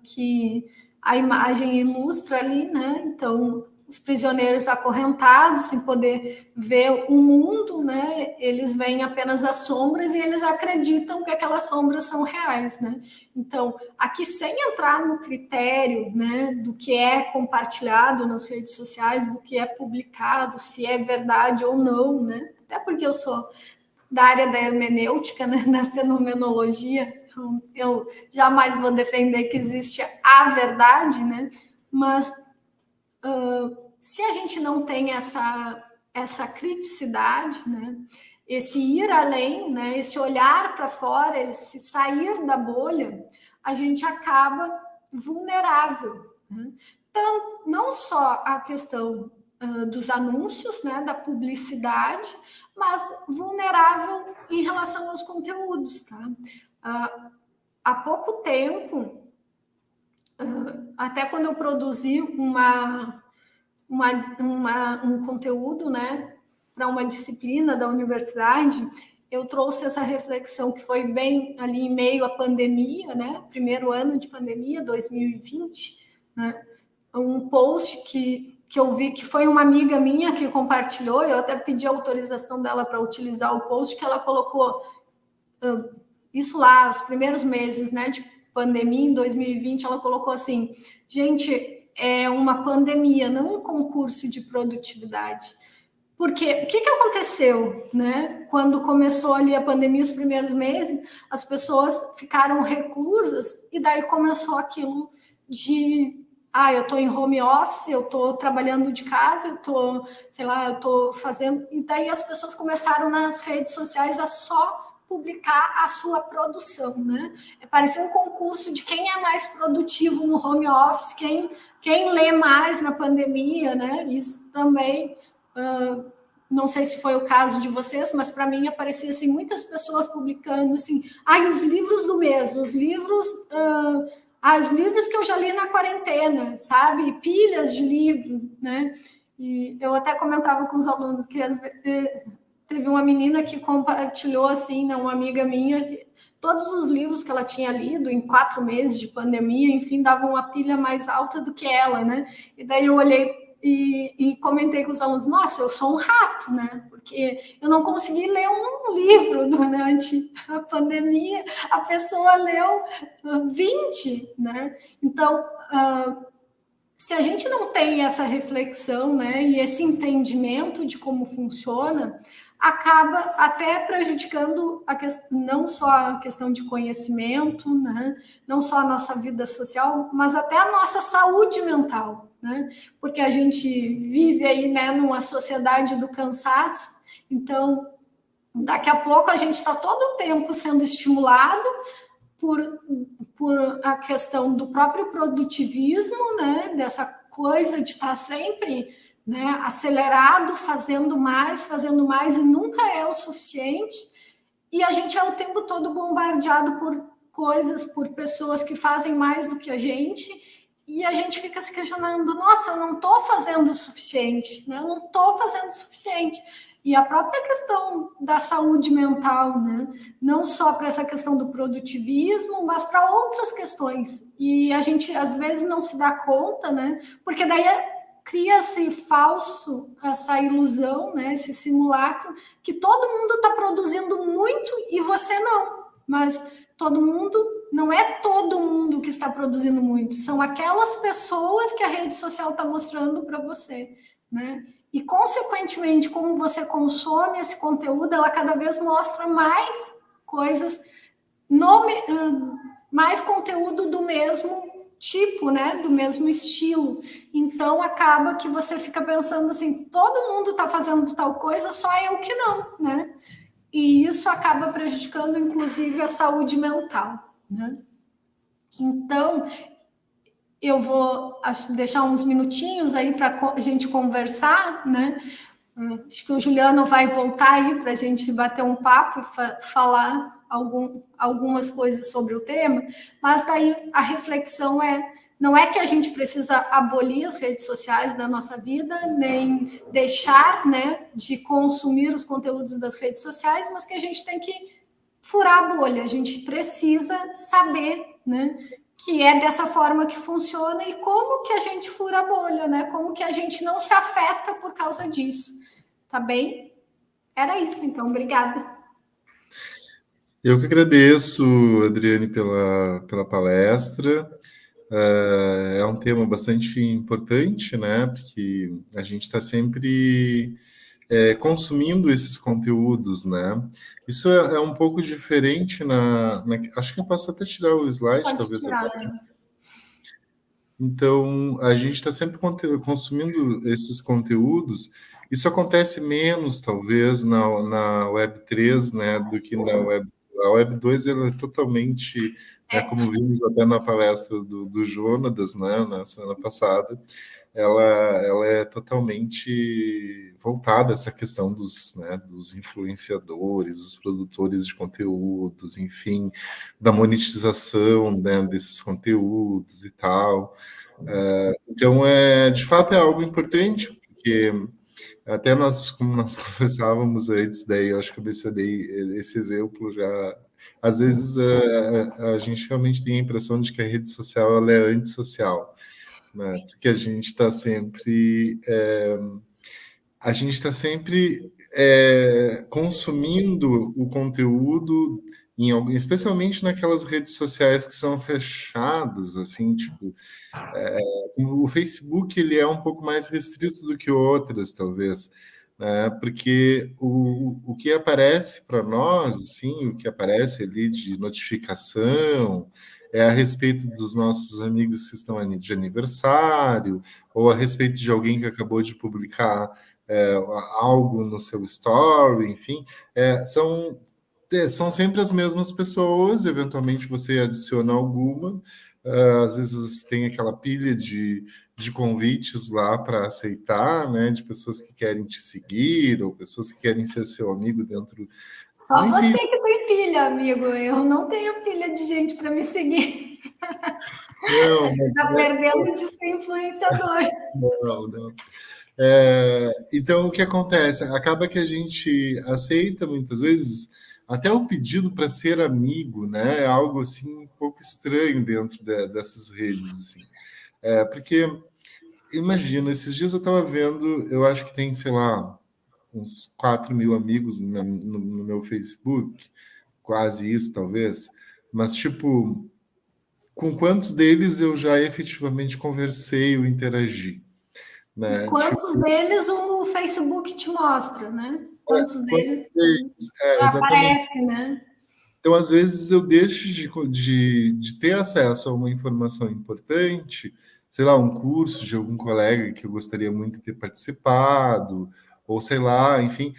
Que a imagem ilustra ali, né? Então, os prisioneiros acorrentados, sem poder ver o mundo, né? Eles veem apenas as sombras e eles acreditam que aquelas sombras são reais, né? Então, aqui sem entrar no critério, né, do que é compartilhado nas redes sociais, do que é publicado, se é verdade ou não, né? Até porque eu sou da área da hermenêutica, né, da fenomenologia, então eu jamais vou defender que existe a verdade, né? Mas se a gente não tem essa criticidade, né? Esse ir além, né? Esse olhar para fora, esse sair da bolha, a gente acaba vulnerável. Né? Então, não só a questão dos anúncios, né? Da publicidade, mas vulnerável em relação aos conteúdos. Tá? Há pouco tempo, até quando eu produzi um conteúdo, né, para uma disciplina da universidade, eu trouxe essa reflexão que foi bem ali em meio à pandemia, né, primeiro ano de pandemia, 2020, né, um post que eu vi que foi uma amiga minha que compartilhou, eu até pedi a autorização dela para utilizar o post, que ela colocou isso lá, os primeiros meses, né, de pandemia, em 2020, ela colocou assim, gente, é uma pandemia, não um concurso de produtividade. Porque o que aconteceu, né? Quando começou ali a pandemia, os primeiros meses, as pessoas ficaram reclusas e daí começou aquilo de eu estou em home office, eu estou trabalhando de casa, eu estou, sei lá, eu estou fazendo. E daí as pessoas começaram nas redes sociais a só publicar a sua produção, né? Parecia um concurso de quem é mais produtivo no home office, quem lê mais na pandemia, né? Isso também. Não sei se foi o caso de vocês, mas para mim aparecia assim, muitas pessoas publicando assim, os livros do mês, os livros que eu já li na quarentena, sabe? Pilhas de livros, né? E eu até comentava com os alunos que teve uma menina que compartilhou assim, né, uma amiga minha, que todos os livros que ela tinha lido em 4 meses de pandemia, enfim, davam uma pilha mais alta do que ela, né? E daí eu olhei e comentei com os alunos, nossa, eu sou um rato, né? Porque eu não consegui ler um livro durante a pandemia, a pessoa leu 20, né? Então, se a gente não tem essa reflexão, né, e esse entendimento de como funciona, acaba até prejudicando não só a questão de conhecimento, né, não só a nossa vida social, mas até a nossa saúde mental, né, porque a gente vive aí, né, numa sociedade do cansaço, então daqui a pouco a gente está todo o tempo sendo estimulado por a questão do próprio produtivismo, né, dessa coisa de estar sempre, né, acelerado, fazendo mais e nunca é o suficiente, e a gente é o tempo todo bombardeado por coisas, por pessoas que fazem mais do que a gente, e a gente fica se questionando, nossa, eu não estou fazendo o suficiente, né? Eu não estou fazendo o suficiente. E a própria questão da saúde mental, né? Não só para essa questão do produtivismo, mas para outras questões. E a gente, às vezes, não se dá conta, né? Porque daí cria-se falso, essa ilusão, né? Esse simulacro, que todo mundo está produzindo muito e você não. Mas todo mundo, não é todo mundo que está produzindo muito, são aquelas pessoas que a rede social está mostrando para você, né? E, consequentemente, como você consome esse conteúdo, ela cada vez mostra mais coisas, mais conteúdo do mesmo tipo, né? Do mesmo estilo. Então, acaba que você fica pensando assim, todo mundo está fazendo tal coisa, só eu que não, né? E isso acaba prejudicando, inclusive, a saúde mental, né? Então, eu vou deixar uns minutinhos aí para a gente conversar, né? Acho que o Juliano vai voltar aí para a gente bater um papo e falar algumas coisas sobre o tema, mas daí a reflexão não é que a gente precisa abolir as redes sociais da nossa vida, nem deixar, né, de consumir os conteúdos das redes sociais, mas que a gente tem que furar a bolha, a gente precisa saber, né, que é dessa forma que funciona e como que a gente fura a bolha, né, como que a gente não se afeta por causa disso, tá bem? Era isso, então, obrigada. Eu que agradeço, Adriane, pela palestra. É um tema bastante importante, né? Porque a gente está sempre consumindo esses conteúdos, né? Isso é um pouco diferente acho que eu posso até tirar o slide, Pode talvez tirar, agora. né? Então, a gente está sempre consumindo esses conteúdos. Isso acontece menos, talvez, na Web3, né, do que na Web. A Web2 ela é totalmente, né, como vimos até na palestra do Jonatas, né, na semana passada, ela é totalmente voltada a essa questão dos influenciadores, dos produtores de conteúdos, enfim, da monetização, né, desses conteúdos e tal. Então, de fato, é algo importante, porque até como nós conversávamos antes, daí eu acho que eu mencionei esse exemplo já. Às vezes a gente realmente tem a impressão de que a rede social ela é antissocial, né? Porque a gente está sempre consumindo o conteúdo especialmente naquelas redes sociais que são fechadas, assim, tipo, o Facebook ele é um pouco mais restrito do que outras, talvez, né? Porque o que aparece para nós, assim, o que aparece ali de notificação é a respeito dos nossos amigos que estão de aniversário, ou a respeito de alguém que acabou de publicar algo no seu story, enfim, são sempre as mesmas pessoas, eventualmente você adiciona alguma, às vezes você tem aquela pilha de convites lá para aceitar, né, de pessoas que querem te seguir, ou pessoas que querem ser seu amigo dentro... Só Nem sei você que tem pilha, amigo, eu não tenho pilha de gente para me seguir. não, A gente está perdendo de ser influenciador. não. Então, o que acontece? Acaba que a gente aceita muitas vezes até o pedido para ser amigo, né? É algo assim um pouco estranho dentro dessas redes, assim. Porque imagina, esses dias eu estava vendo, eu acho que tem, sei lá, uns 4.000 amigos no meu Facebook, quase isso, talvez. Mas, tipo, com quantos deles eu já efetivamente conversei ou interagi? E Né? quantos deles o Facebook te mostra, né? Quantos deles Exatamente. aparece, né? Então, às vezes, eu deixo de ter acesso a uma informação importante, sei lá, um curso de algum colega que eu gostaria muito de ter participado, ou sei lá, enfim,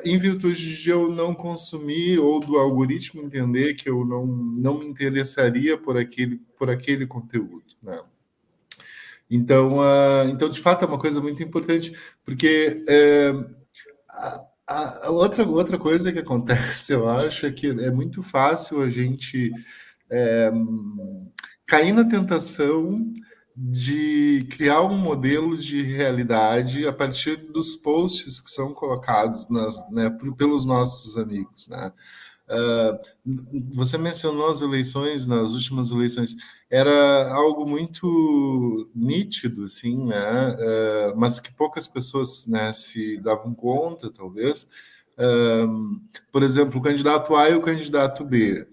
em virtude de eu não consumir ou do algoritmo entender que eu não me interessaria por aquele conteúdo, né? Então, de fato, é uma coisa muito importante, porque a outra coisa que acontece, eu acho, é que é muito fácil a gente é, cair na tentação de criar um modelo de realidade a partir dos posts que são colocados pelos nossos amigos, né? Você mencionou as eleições, nas últimas eleições, era algo muito nítido, assim, né? Mas que poucas pessoas, né, se davam conta, talvez. Por exemplo, o candidato A e o candidato B,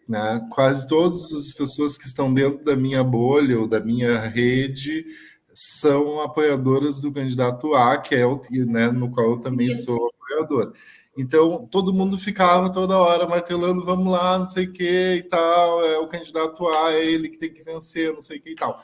né? Quase todas as pessoas que estão dentro da minha bolha ou da minha rede são apoiadoras do candidato A, que é né, no qual eu também Isso. sou apoiador. Então, todo mundo ficava toda hora martelando, vamos lá, não sei o que e tal, o candidato A é ele que tem que vencer, não sei o que e tal.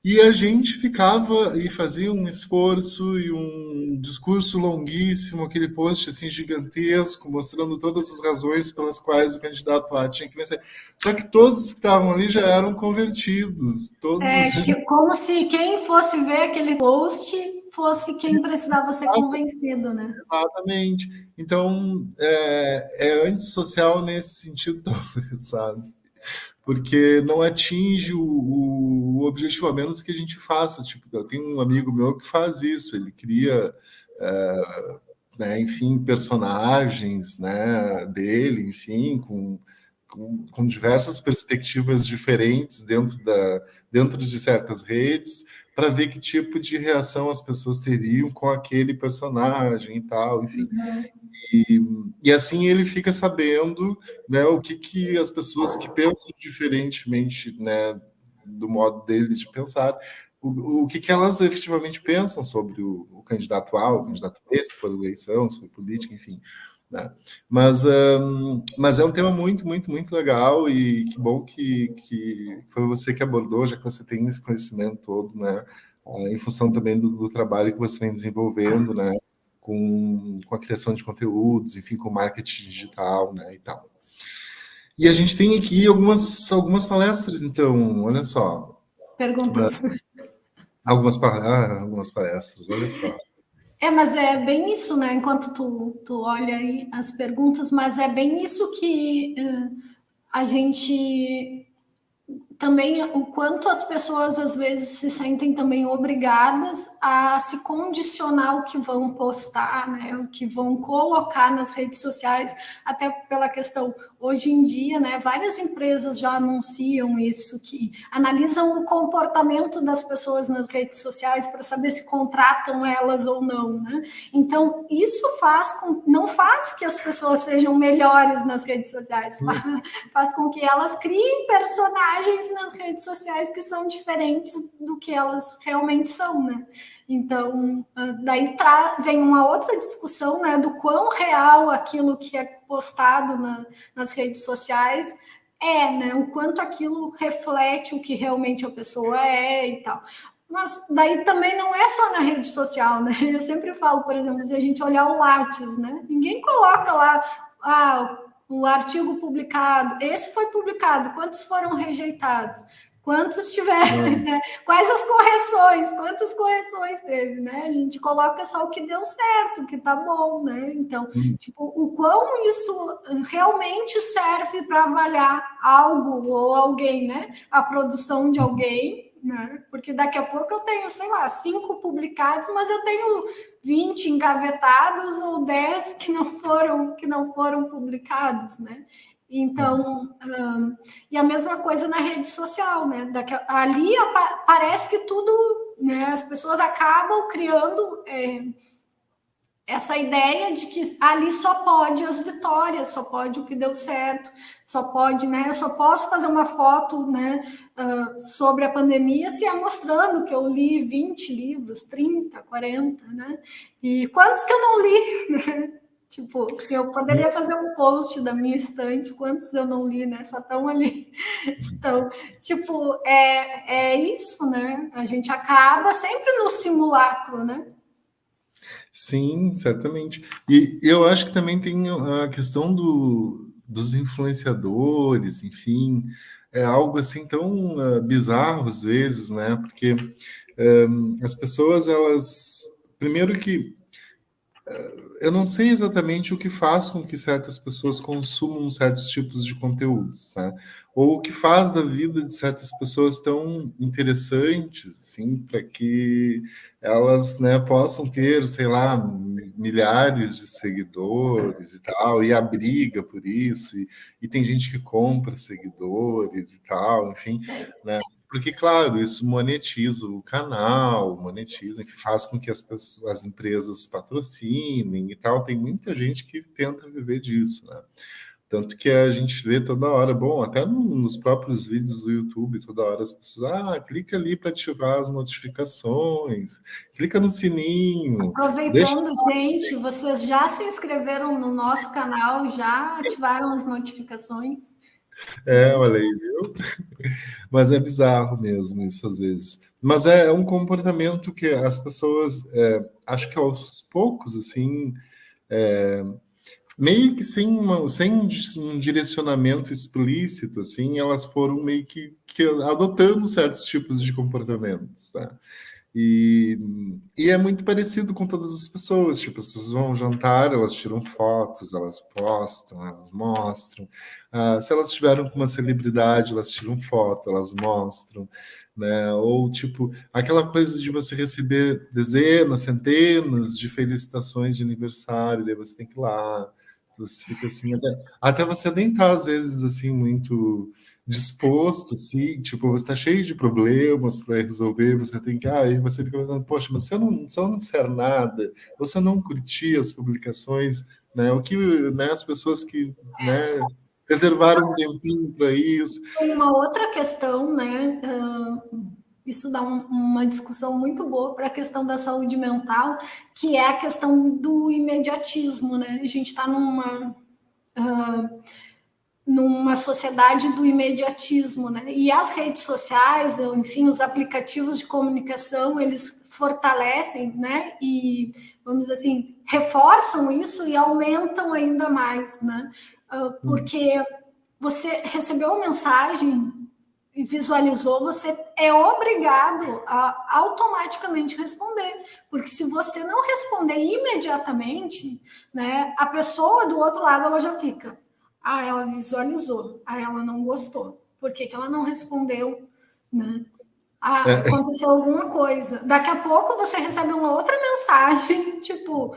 E a gente ficava e fazia um esforço e um discurso longuíssimo, aquele post assim gigantesco, mostrando todas as razões pelas quais o candidato A tinha que vencer. Só que todos que estavam ali já eram convertidos, todos os... Como se quem fosse ver aquele post fosse quem precisava ser convencido, né? Exatamente. Então, é antissocial nesse sentido, talvez, sabe? Porque não atinge o objetivo, a menos que a gente faça. Tipo, eu tenho um amigo meu que faz isso, ele cria, né, enfim, personagens, né, dele, enfim, com diversas perspectivas diferentes dentro de certas redes, para ver que tipo de reação as pessoas teriam com aquele personagem e tal, enfim. E assim ele fica sabendo, né, o que as pessoas que pensam diferentemente, né, do modo dele de pensar, o que elas efetivamente pensam sobre o candidato A, o candidato B, se for eleição, se for política, enfim. Né? Mas é um tema muito, muito, muito legal e que bom que foi você que abordou, já que você tem esse conhecimento todo, né? Em função também do trabalho que você vem desenvolvendo, né? Com a criação de conteúdos, enfim, com marketing digital, né, e tal. E a gente tem aqui algumas palestras, então, olha só. Perguntas. Algumas palestras, olha só. Mas é bem isso, né? Enquanto tu olha aí as perguntas, mas é bem isso que a gente também, o quanto as pessoas às vezes se sentem também obrigadas a se condicionar o que vão postar, né, o que vão colocar nas redes sociais, até pela questão, hoje em dia, né, várias empresas já anunciam isso, que analisam o comportamento das pessoas nas redes sociais para saber se contratam elas ou não, né? Então, isso não faz que as pessoas sejam melhores nas redes sociais, faz com que elas criem personagens nas redes sociais que são diferentes do que elas realmente são, né? Então, daí vem uma outra discussão, né, do quão real aquilo que é postado nas redes sociais né, o quanto aquilo reflete o que realmente a pessoa é e tal. Mas daí também não é só na rede social, né? Eu sempre falo, por exemplo, se a gente olhar o Lattes, né? Ninguém coloca lá, o artigo publicado, esse foi publicado, quantos foram rejeitados? Quantos tiveram, né? Quais as correções? Quantas correções teve, né? A gente coloca só o que deu certo, o que tá bom, né? Então, tipo, o quão isso realmente serve para avaliar algo ou alguém, né? A produção de alguém, né? Porque daqui a pouco eu tenho, sei lá, 5 publicados, mas eu tenho 20 engavetados ou 10 que não foram publicados, né? Então, e a mesma coisa na rede social, né? Ali parece que tudo, né? As pessoas acabam criando essa ideia de que ali só pode as vitórias, só pode o que deu certo, só pode, né? Eu só posso fazer uma foto, né? Sobre a pandemia se é mostrando que eu li 20 livros, 30, 40, né? E quantos que eu não li, né? Tipo, eu poderia fazer um post da minha estante, quantos eu não li, né? Só estão ali. Então, tipo, é isso, né? A gente acaba sempre no simulacro, né? Sim, certamente. E eu acho que também tem a questão dos influenciadores, enfim, é algo assim tão bizarro às vezes, né? Porque as pessoas, elas. Primeiro que eu não sei exatamente o que faz com que certas pessoas consumam certos tipos de conteúdos, né? Ou o que faz da vida de certas pessoas tão interessantes, assim, para que elas, né, possam ter, sei lá, milhares de seguidores e tal, e a briga por isso, e tem gente que compra seguidores e tal, enfim, né? Porque, claro, isso monetiza o canal, monetiza, enfim, faz com que as empresas patrocinem e tal. Tem muita gente que tenta viver disso, né? Tanto que a gente vê toda hora, bom, até nos próprios vídeos do YouTube, toda hora as pessoas, clica ali para ativar as notificações, clica no sininho, deixa. Aproveitando, gente, vocês já se inscreveram no nosso canal, já ativaram as notificações? Olha aí, viu? Mas é bizarro mesmo isso às vezes. Mas é um comportamento que as pessoas, acho que aos poucos, assim, meio que sem um direcionamento explícito, assim, elas foram meio que adotando certos tipos de comportamentos, tá? E, e é muito parecido com todas as pessoas. Tipo, as pessoas vão jantar, elas tiram fotos, elas postam, elas mostram. Se elas estiveram com uma celebridade, elas tiram foto, elas mostram, né? Ou tipo, aquela coisa de você receber dezenas, centenas de felicitações de aniversário, daí você tem que ir lá. Você fica assim, até você nem tá, às vezes, assim, muito disposto, assim, tipo, você está cheio de problemas para resolver, você tem que, aí você fica pensando, poxa, mas se eu não disser nada, você não curtir as publicações, né, o que, né, as pessoas que, né, reservaram um tempinho para isso. Tem uma outra questão, né? Isso dá uma discussão muito boa para a questão da saúde mental, que é a questão do imediatismo, né? A gente está numa sociedade do imediatismo, né? E as redes sociais, enfim, os aplicativos de comunicação, eles fortalecem, né? E, vamos dizer assim, reforçam isso e aumentam ainda mais, né? Porque você recebeu uma mensagem e visualizou, você é obrigado a automaticamente responder, porque se você não responder imediatamente, né, a pessoa do outro lado ela já fica, ela visualizou, ela não gostou, por que ela não respondeu, né? Aconteceu alguma coisa. Daqui a pouco você recebe uma outra mensagem, tipo,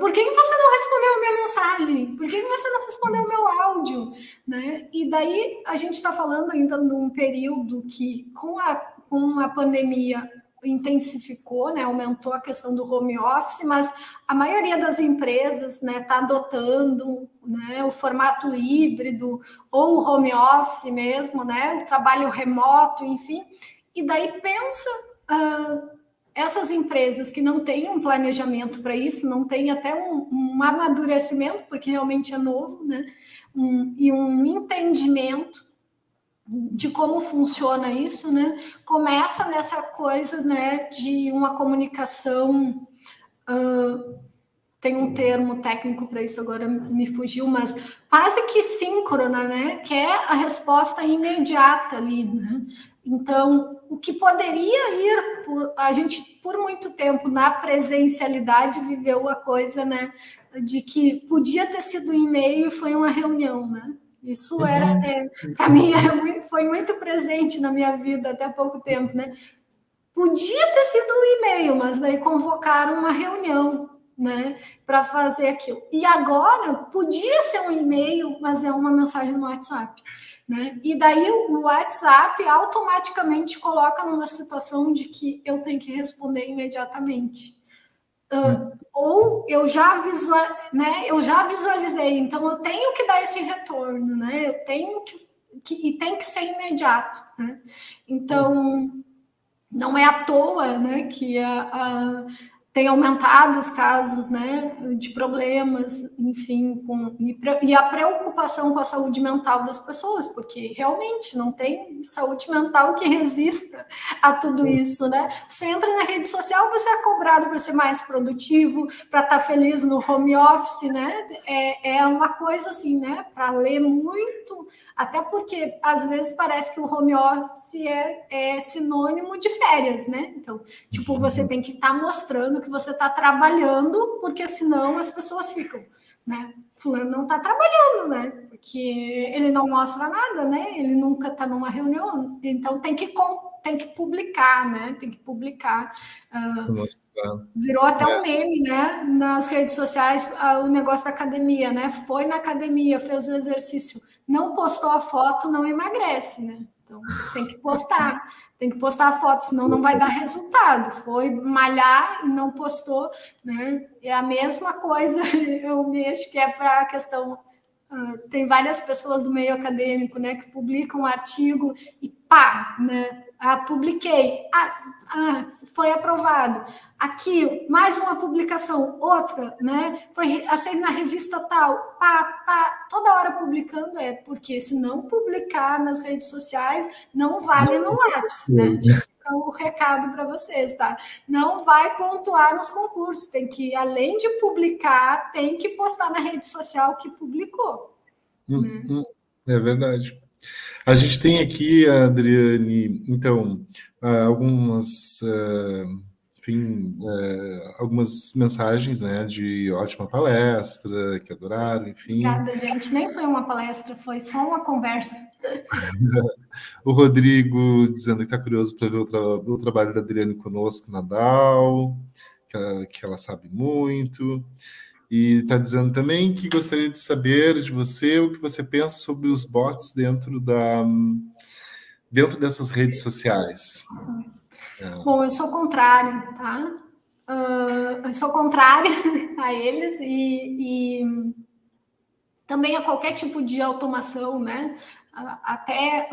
por que você não respondeu a minha mensagem? Por que você não respondeu o meu áudio? Né? E daí a gente está falando ainda num período que, com a pandemia, intensificou, né, aumentou a questão do home office, mas a maioria das empresas está adotando, né, o formato híbrido ou o home office mesmo, né, o trabalho remoto, enfim. E daí pensa essas empresas que não têm um planejamento para isso, não têm até um amadurecimento, porque realmente é novo, né? E um entendimento de como funciona isso, né? Começa nessa coisa, né, de uma comunicação. Tem um termo técnico para isso, agora me fugiu, mas quase que síncrona, né? Que é a resposta imediata ali, né? Então, o que poderia ir, a gente por muito tempo na presencialidade viveu a coisa, né? De que podia ter sido um e-mail e foi uma reunião, né? Isso era, para mim, foi muito presente na minha vida até há pouco tempo, né? Podia ter sido um e-mail, mas daí convocaram uma reunião, né, para fazer aquilo. E agora podia ser um e-mail, mas é uma mensagem no WhatsApp, né? E daí o WhatsApp automaticamente coloca numa situação de que eu tenho que responder imediatamente. Ou eu já visualizei, então eu tenho que dar esse retorno, né? Eu tenho e tem que ser imediato, né? Então não é à toa, né, que tem aumentado os casos, né, de problemas, enfim, e a preocupação com a saúde mental das pessoas, porque realmente não tem saúde mental que resista a tudo isso, né? Você entra na rede social, você é cobrado para ser mais produtivo, para estar feliz no home office, né? É uma coisa assim, né, para ler muito, até porque às vezes parece que o home office é sinônimo de férias, né? Então, tipo, você tem que estar mostrando que você está trabalhando, porque senão as pessoas ficam, né? Fulano não está trabalhando, né? Porque ele não mostra nada, né? Ele nunca está numa reunião. Então tem que publicar, né? Tem que publicar. Virou até um meme, né? Nas redes sociais, o negócio da academia, né? Foi na academia, fez o exercício, não postou a foto, não emagrece, né? Então tem que postar a foto, senão não vai dar resultado. Foi malhar e não postou, né? É a mesma coisa, eu acho que é para a questão. Tem várias pessoas do meio acadêmico, né, que publicam um artigo e pá, né? Publiquei. Foi aprovado. Aqui, mais uma publicação, outra, né? Foi aceito na revista tal, toda hora publicando, porque se não publicar nas redes sociais, não vale no Lattes, né? Já fica o recado para vocês, tá? Não vai pontuar nos concursos, tem que, além de publicar, tem que postar na rede social que publicou. É verdade. A gente tem aqui, Adriane, então, algumas, enfim, algumas mensagens, né, de ótima palestra, que adoraram, enfim. Obrigada, gente. Nem foi uma palestra, foi só uma conversa. O Rodrigo dizendo que está curioso para ver o trabalho da Adriane conosco na DAO, que ela sabe muito. E está dizendo também que gostaria de saber de você o que você pensa sobre os bots dentro dessas redes sociais. Bom, eu sou contrária, tá? Eu sou contrária a eles e também a qualquer tipo de automação, né? Até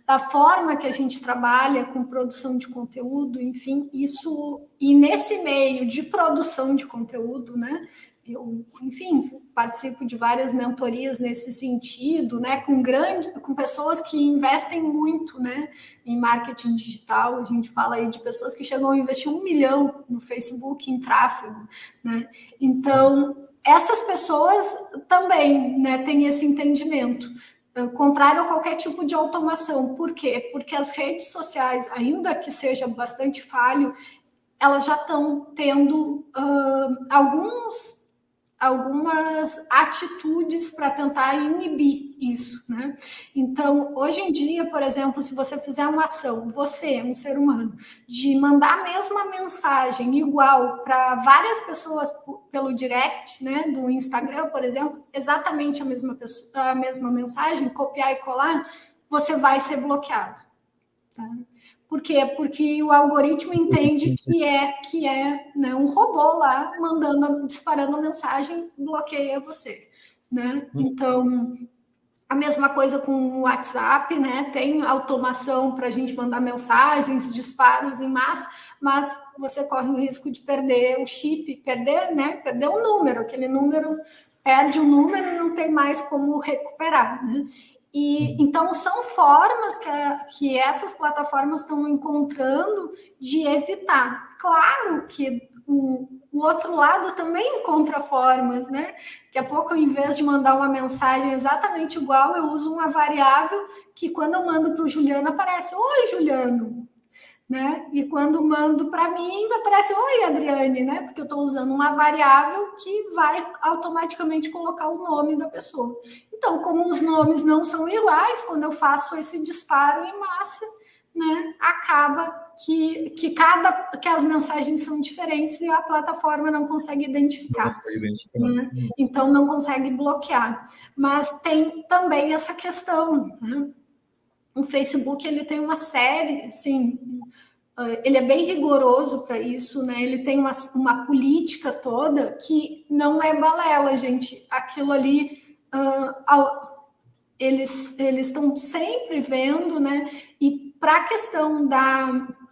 da forma que a gente trabalha com produção de conteúdo, enfim, isso, e nesse meio de produção de conteúdo, né? Eu, enfim, participo de várias mentorias nesse sentido, né? Com pessoas que investem muito, né? Em marketing digital, a gente fala aí de pessoas que chegam a investir 1 milhão no Facebook em tráfego, né? Então, essas pessoas também, né, têm esse entendimento, contrário a qualquer tipo de automação. Por quê? Porque as redes sociais, ainda que seja bastante falho, elas já estão tendo algumas atitudes para tentar inibir isso, né? Então, hoje em dia, por exemplo, se você fizer uma ação, você, um ser humano, de mandar a mesma mensagem igual para várias pessoas pelo direct, né, do Instagram, por exemplo, exatamente a mesma mensagem, copiar e colar, você vai ser bloqueado. Tá? Por quê? Porque o algoritmo entende que é né, um robô lá disparando a mensagem, bloqueia você. Né? Então, a mesma coisa com o WhatsApp, né? Tem automação para a gente mandar mensagens, disparos em massa, mas você corre o risco de perder o chip, perder o número, aquele número perde o número e não tem mais como recuperar, né? E então são formas que essas plataformas estão encontrando de evitar. Claro que o outro lado também encontra formas, né? Daqui a pouco, em vez de mandar uma mensagem exatamente igual, eu uso uma variável que, quando eu mando para o Juliano, aparece: Oi, Juliano. Né? E quando mando para mim, aparece: Oi, Adriane, né? Porque eu estou usando uma variável que vai automaticamente colocar o nome da pessoa. Então, como os nomes não são iguais, quando eu faço esse disparo em massa, né, acaba que as mensagens são diferentes e a plataforma não consegue identificar. Né? Então, não consegue bloquear. Mas tem também essa questão, né? O Facebook, ele tem uma série, assim, ele é bem rigoroso para isso, né? Ele tem uma política toda que não é balela, gente. Aquilo ali, eles estão sempre vendo, né? E para a questão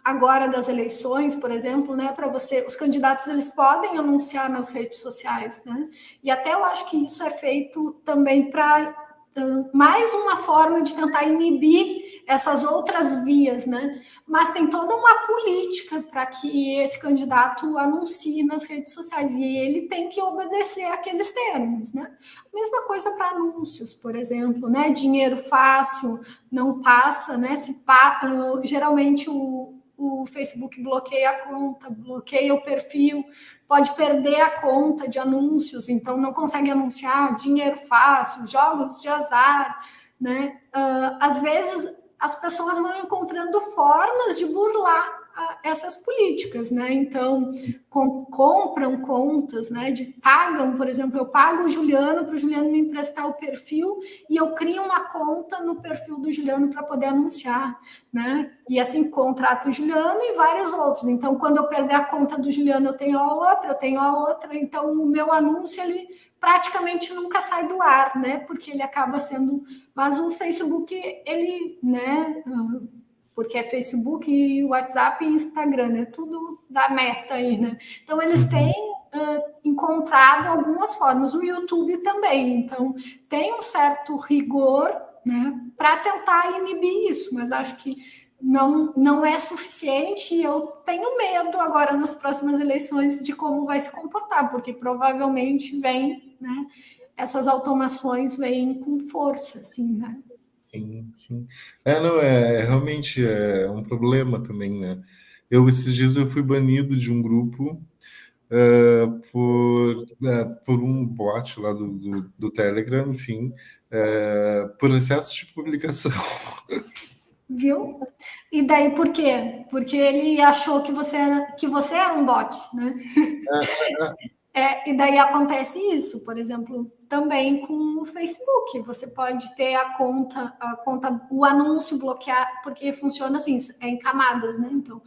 agora das eleições, por exemplo, né? Para os candidatos, eles podem anunciar nas redes sociais, né? E até eu acho que isso é feito também para mais uma forma de tentar inibir essas outras vias, né? Mas tem toda uma política para que esse candidato anuncie nas redes sociais e ele tem que obedecer aqueles termos, né? Mesma coisa para anúncios, por exemplo, né? Dinheiro fácil não passa, né? Geralmente o Facebook bloqueia a conta, bloqueia o perfil, pode perder a conta de anúncios, então não consegue anunciar. Dinheiro fácil, jogos de azar, né? Às vezes as pessoas vão encontrando formas de burlar essas políticas, né? Então, compram contas, né? Pagam, por exemplo, eu pago o Juliano para o Juliano me emprestar o perfil e eu crio uma conta no perfil do Juliano para poder anunciar, né? E assim, contrato o Juliano e vários outros. Então, quando eu perder a conta do Juliano, eu tenho a outra. Então, o meu anúncio, ele praticamente nunca sai do ar, né? Porque ele acaba sendo... Mas o Facebook, ele, né... Porque é Facebook, WhatsApp e Instagram, né? Tudo da Meta aí, né? Então, eles têm encontrado algumas formas. O YouTube também. Então, tem um certo rigor, né? Para tentar inibir isso. Mas acho que não é suficiente. E eu tenho medo agora, nas próximas eleições, de como vai se comportar. Porque provavelmente vem, né? Essas automações vêm com força, assim, né? Sim, sim. Não, realmente é um problema também, né? Esses dias eu fui banido de um grupo por um bot lá do Telegram, enfim, por excesso de publicação. Viu? E daí por quê? Porque ele achou que você era um bot, né? E daí acontece isso, por exemplo, também com o Facebook. Você pode ter o anúncio bloquear, porque funciona assim, é em camadas, né? Então,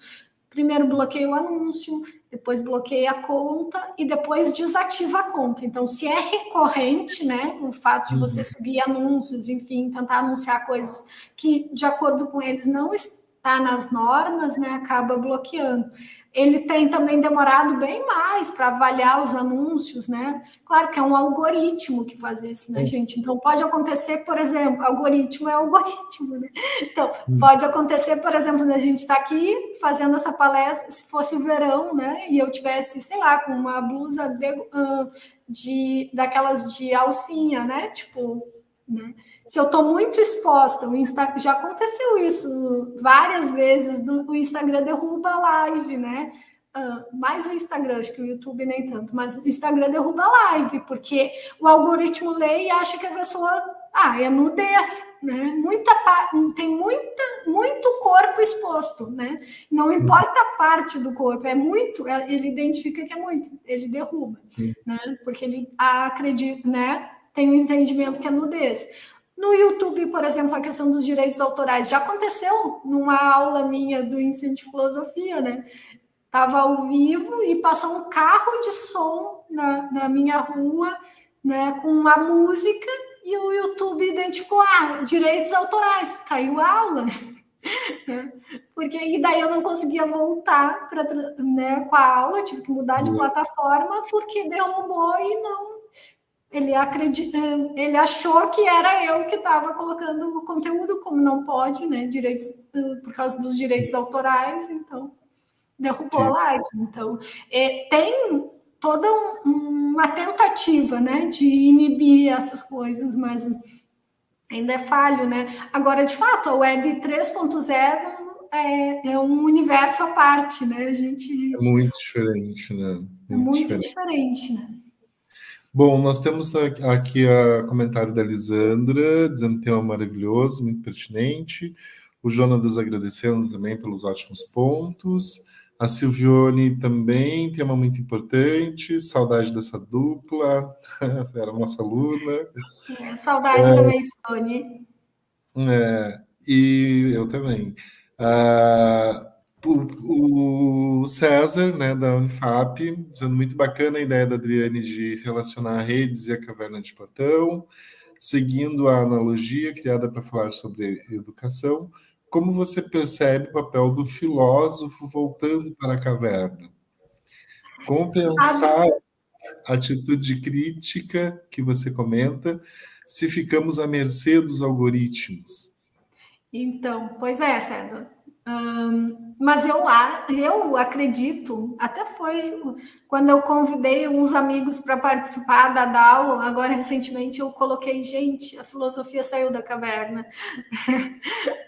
primeiro bloqueia o anúncio, depois bloqueia a conta e depois desativa a conta. Então, se é recorrente, né, o fato de você subir anúncios, enfim, tentar anunciar coisas que, de acordo com eles, não está nas normas, né, acaba bloqueando. Ele tem também demorado bem mais para avaliar os anúncios, né? Claro que é um algoritmo que faz isso, né, gente? Então pode acontecer, por exemplo, algoritmo é algoritmo, né? Então pode acontecer, por exemplo, da gente estar aqui fazendo essa palestra, se fosse verão, né? E eu tivesse, sei lá, com uma blusa daquelas de alcinha, né? Tipo, né? Se eu estou muito exposta, já aconteceu isso várias vezes, o Instagram derruba a live, né? Mais o Instagram, acho que o YouTube nem tanto, mas o Instagram derruba a live, porque o algoritmo lê e acha que a pessoa é nudez, né? Tem muito corpo exposto, né? Não importa a parte do corpo, é muito, ele identifica que é muito, ele derruba, né? Porque ele acredita, né? Tem um entendimento que é nudez. No YouTube, por exemplo, a questão dos direitos autorais já aconteceu numa aula minha do ensino de filosofia, né? Estava ao vivo e passou um carro de som na minha rua, né, com uma música, e o YouTube identificou, direitos autorais, caiu a aula. E daí eu não conseguia voltar né, com a aula, tive que mudar de plataforma, porque derrubou e não. Ele achou que era eu que estava colocando o conteúdo, como não pode, né? Por causa dos direitos autorais, então derrubou a live. Então, tem toda uma tentativa, né, de inibir essas coisas, mas ainda é falho, né? Agora, de fato, a Web 3.0 é um universo à parte, né? É muito diferente, né? Muito diferente, né? Bom, nós temos aqui o comentário da Lisandra, dizendo que tema maravilhoso, muito pertinente. O Jonatas agradecendo também pelos ótimos pontos. A Silvione também, tema muito importante. Saudade dessa dupla, era nossa aluna. Saudade também, Sony. E eu também. O César, né, da Unifap, dizendo muito bacana a ideia da Adriane de relacionar redes e a caverna de Platão, seguindo a analogia criada para falar sobre educação. Como você percebe o papel do filósofo voltando para a caverna? Como pensar a atitude crítica que você comenta se ficamos à mercê dos algoritmos? Então, pois é, César. Mas eu acredito, até foi quando eu convidei uns amigos para participar da DAO, agora recentemente eu coloquei, gente, a filosofia saiu da caverna.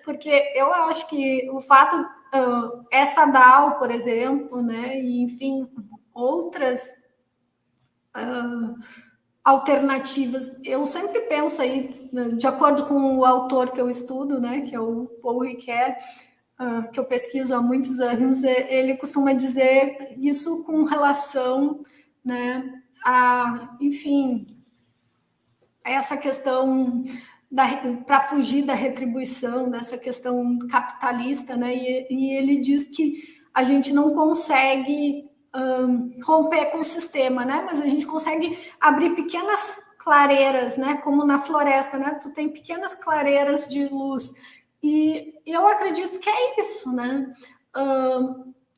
Porque eu acho que o fato, essa DAO, por exemplo, né, e enfim, outras alternativas. Eu sempre penso aí, de acordo com o autor que eu estudo, né, que é o Paul Ricoeur, que eu pesquiso há muitos anos, ele costuma dizer isso com relação, né, enfim, a essa questão para fugir da retribuição, dessa questão capitalista, né, e ele diz que a gente não consegue romper com o sistema, né? Mas a gente consegue abrir pequenas clareiras, né? Como na floresta, né? Tu tem pequenas clareiras de luz. E eu acredito que é isso, né?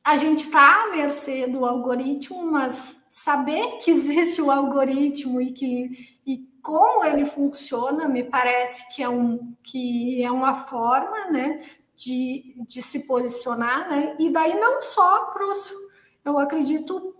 A gente está à mercê do algoritmo, mas saber que existe o algoritmo e como ele funciona, me parece que é uma forma, né? De se posicionar, né? E daí não só para os, eu acredito,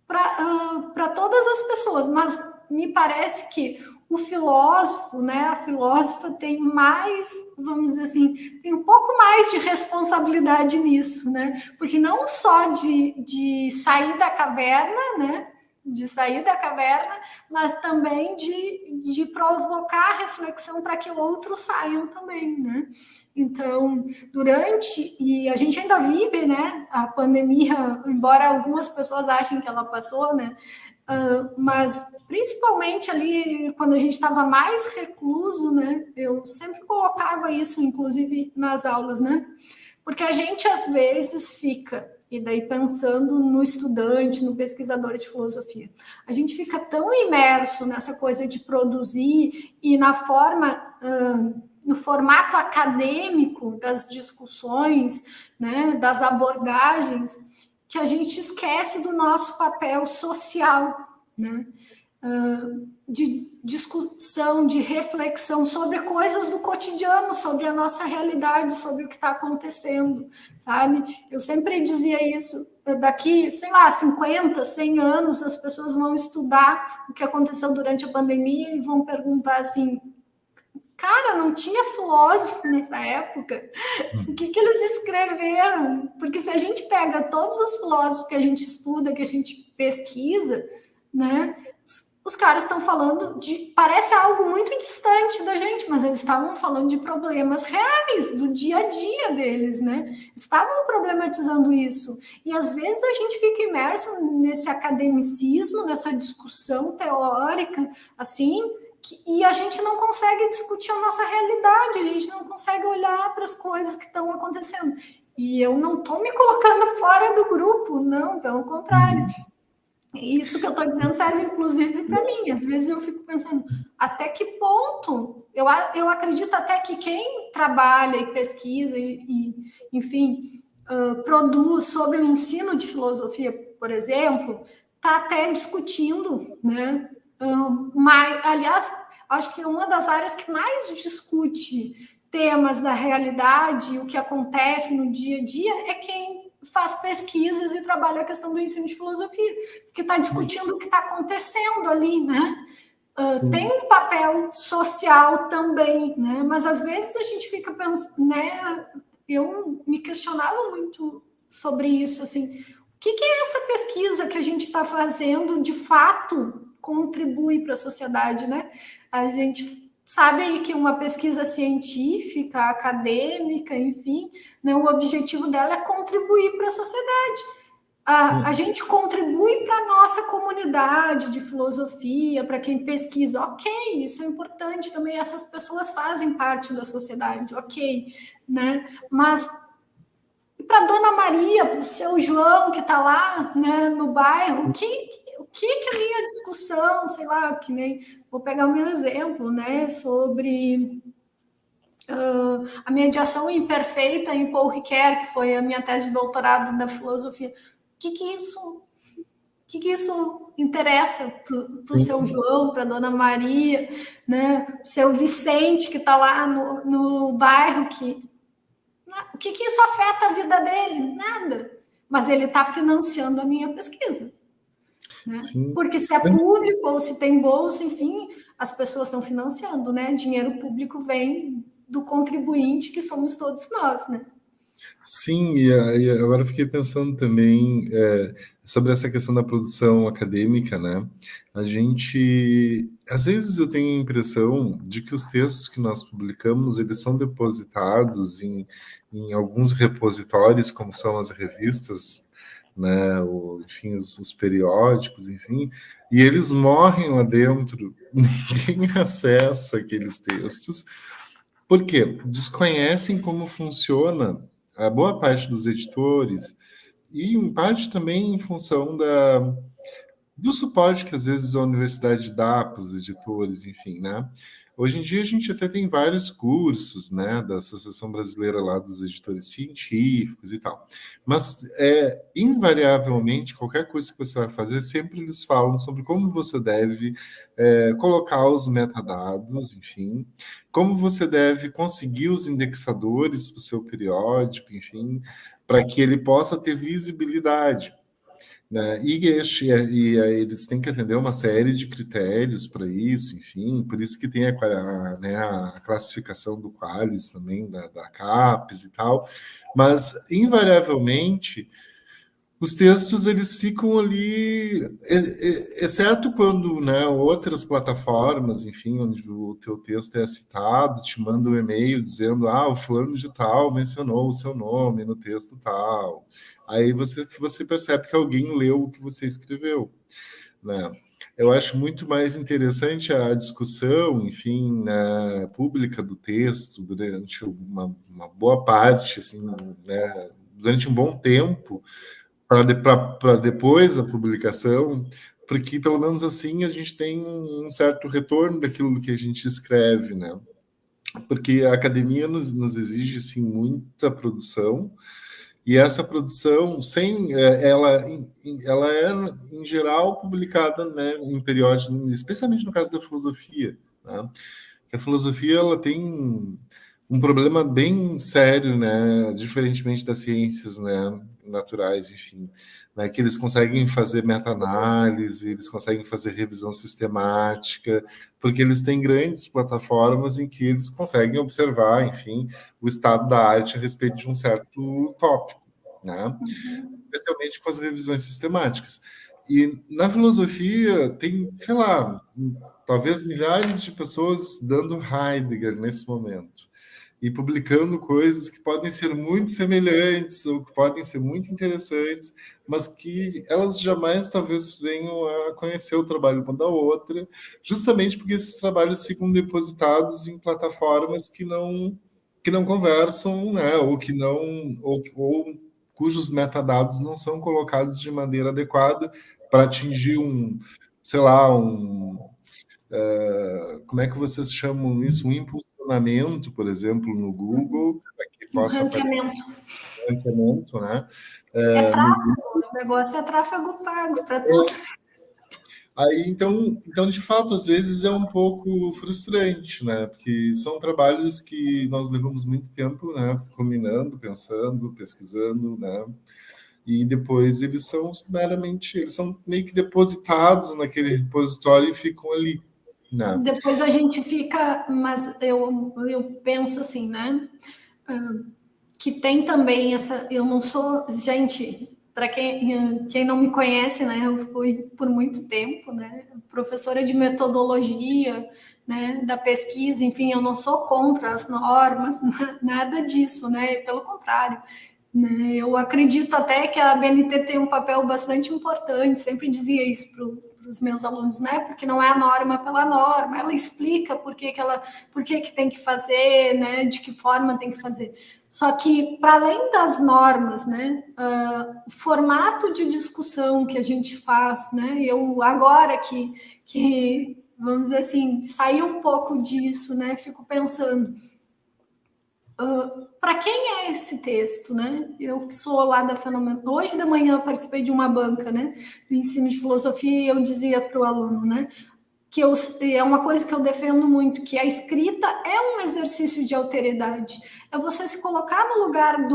para todas as pessoas, mas me parece que o filósofo, né, a filósofa tem mais, vamos dizer assim, tem um pouco mais de responsabilidade nisso, né? Porque não só de sair da caverna, né? De sair da caverna, mas também de provocar reflexão para que outros saiam também, né? Então, e a gente ainda vive, né, a pandemia, embora algumas pessoas achem que ela passou, né, mas principalmente ali, quando a gente estava mais recluso, né, eu sempre colocava isso, inclusive, nas aulas, né, porque a gente, às vezes, fica, e daí pensando no estudante, no pesquisador de filosofia, a gente fica tão imerso nessa coisa de produzir e na forma... no formato acadêmico das discussões, né, das abordagens, que a gente esquece do nosso papel social, né, de discussão, de reflexão sobre coisas do cotidiano, sobre a nossa realidade, sobre o que está acontecendo, sabe? Eu sempre dizia isso, daqui, sei lá, 50, 100 anos, as pessoas vão estudar o que aconteceu durante a pandemia e vão perguntar assim, cara, não tinha filósofo nessa época. O que eles escreveram? Porque se a gente pega todos os filósofos que a gente estuda, que a gente pesquisa, né? Os caras estão falando de... Parece algo muito distante da gente, mas eles estavam falando de problemas reais, do dia a dia deles, né? Estavam problematizando isso. E às vezes a gente fica imerso nesse academicismo, nessa discussão teórica, assim, e a gente não consegue discutir a nossa realidade, a gente não consegue olhar para as coisas que estão acontecendo. E eu não estou me colocando fora do grupo, não, pelo contrário. Isso que eu estou dizendo serve, inclusive, para mim. Às vezes eu fico pensando, até que ponto? Eu acredito até que quem trabalha e pesquisa enfim, produz sobre o ensino de filosofia, por exemplo, está até discutindo, né? Mas, aliás, acho que uma das áreas que mais discute temas da realidade, o que acontece no dia a dia, é quem faz pesquisas e trabalha a questão do ensino de filosofia, porque está discutindo o que está acontecendo ali, né? Tem um papel social também, né? Mas às vezes a gente fica pensando, né? Eu me questionava muito sobre isso, assim, o que é essa pesquisa que a gente está fazendo de fato contribui para a sociedade, né? A gente sabe aí que uma pesquisa científica, acadêmica, enfim, né, o objetivo dela é contribuir para a sociedade. A gente contribui para a nossa comunidade de filosofia, para quem pesquisa, ok, isso é importante também, essas pessoas fazem parte da sociedade, ok, né? Mas para Dona Maria, para o seu João que está lá, né, no bairro, o que a minha discussão, sei lá, que nem vou pegar o meu exemplo, né, sobre a mediação imperfeita em Paul Ricoeur, que foi a minha tese de doutorado da filosofia. O que isso interessa para o seu João, para a Dona Maria, né? O seu Vicente, que está lá no bairro, o que isso afeta a vida dele? Nada. Mas ele está financiando a minha pesquisa. Né? Porque se é público ou se tem bolsa, enfim, as pessoas estão financiando, né? Dinheiro público vem do contribuinte, que somos todos nós, né? Sim, e agora eu fiquei pensando também sobre essa questão da produção acadêmica, né? A gente, às vezes eu tenho a impressão de que os textos que nós publicamos, eles são depositados em alguns repositórios, como são as revistas, né? Enfim, os periódicos, enfim, e eles morrem lá dentro, ninguém acessa aqueles textos, porque desconhecem como funciona a boa parte dos editores, e em parte também em função do suporte que às vezes a universidade dá para os editores, enfim, né? Hoje em dia a gente até tem vários cursos, né, da Associação Brasileira lá dos Editores Científicos e tal. Mas invariavelmente qualquer coisa que você vai fazer, sempre eles falam sobre como você deve colocar os metadados, enfim, como você deve conseguir os indexadores para o seu periódico, enfim, para que ele possa ter visibilidade. né? E aí eles têm que atender uma série de critérios para isso, enfim, por isso que tem né, a classificação do Qualis também, da CAPES e tal, mas, invariavelmente, os textos eles ficam ali, exceto quando, né, outras plataformas, enfim, onde o teu texto é citado, te manda um e-mail dizendo, o fulano de tal mencionou o seu nome no texto tal. Aí você percebe que alguém leu o que você escreveu, né? Eu acho muito mais interessante a discussão, enfim, né, pública do texto durante uma boa parte, assim, né, durante um bom tempo, para depois da publicação, porque pelo menos assim a gente tem um certo retorno daquilo que a gente escreve, né? Porque a academia nos exige assim, muita produção, e essa produção, ela é, em geral, publicada, né, em periódicos, especialmente no caso da filosofia, né? A filosofia ela tem um problema bem sério, né, diferentemente das ciências, né, naturais, enfim, né, que eles conseguem fazer meta-análise, eles conseguem fazer revisão sistemática, porque eles têm grandes plataformas em que eles conseguem observar, enfim, o estado da arte a respeito de um certo tópico, né, especialmente com as revisões sistemáticas. E na filosofia tem, sei lá, talvez milhares de pessoas dando Heidegger nesse momento e publicando coisas que podem ser muito semelhantes ou que podem ser muito interessantes, mas que elas jamais talvez venham a conhecer o trabalho uma da outra, justamente porque esses trabalhos ficam depositados em plataformas que não conversam, né, ou que não ou cujos metadados não são colocados de maneira adequada para atingir sei lá, como é que vocês chamam isso? Um impulsionamento, por exemplo, no Google, para que Um possa aparecer ranqueamento. um ranqueamento, né? É No tráfego, Google. o negócio é tráfego pago para tudo. Aí, então, de fato, às vezes é um pouco frustrante, né? Porque são trabalhos que nós levamos muito tempo, né? Combinando, pensando, pesquisando, né? E depois eles são meio que depositados naquele repositório e ficam ali, né? Depois a gente fica, mas eu penso assim, né? Que tem também essa. Eu não sou. Gente, para quem não me conhece, né? Eu fui por muito tempo, né? Professora de metodologia, né? Da pesquisa, enfim, eu não sou contra as normas, nada disso, né? Pelo contrário. Né? Eu acredito até que a BNT tem um papel bastante importante, sempre dizia isso para os meus alunos, né? Porque não é a norma pela norma, ela explica por que tem que fazer, né? De que forma tem que fazer. Só que, para além das normas, né, o formato de discussão que a gente faz, né, eu agora que, vamos dizer assim, sair um pouco disso, né, fico pensando, para quem é esse texto, né? Eu que sou lá da Fenômeno. Hoje de manhã eu participei de uma banca, né? Do ensino de filosofia e eu dizia para o aluno, né? É uma coisa que eu defendo muito, que a escrita é um exercício de alteridade. É você se colocar no lugar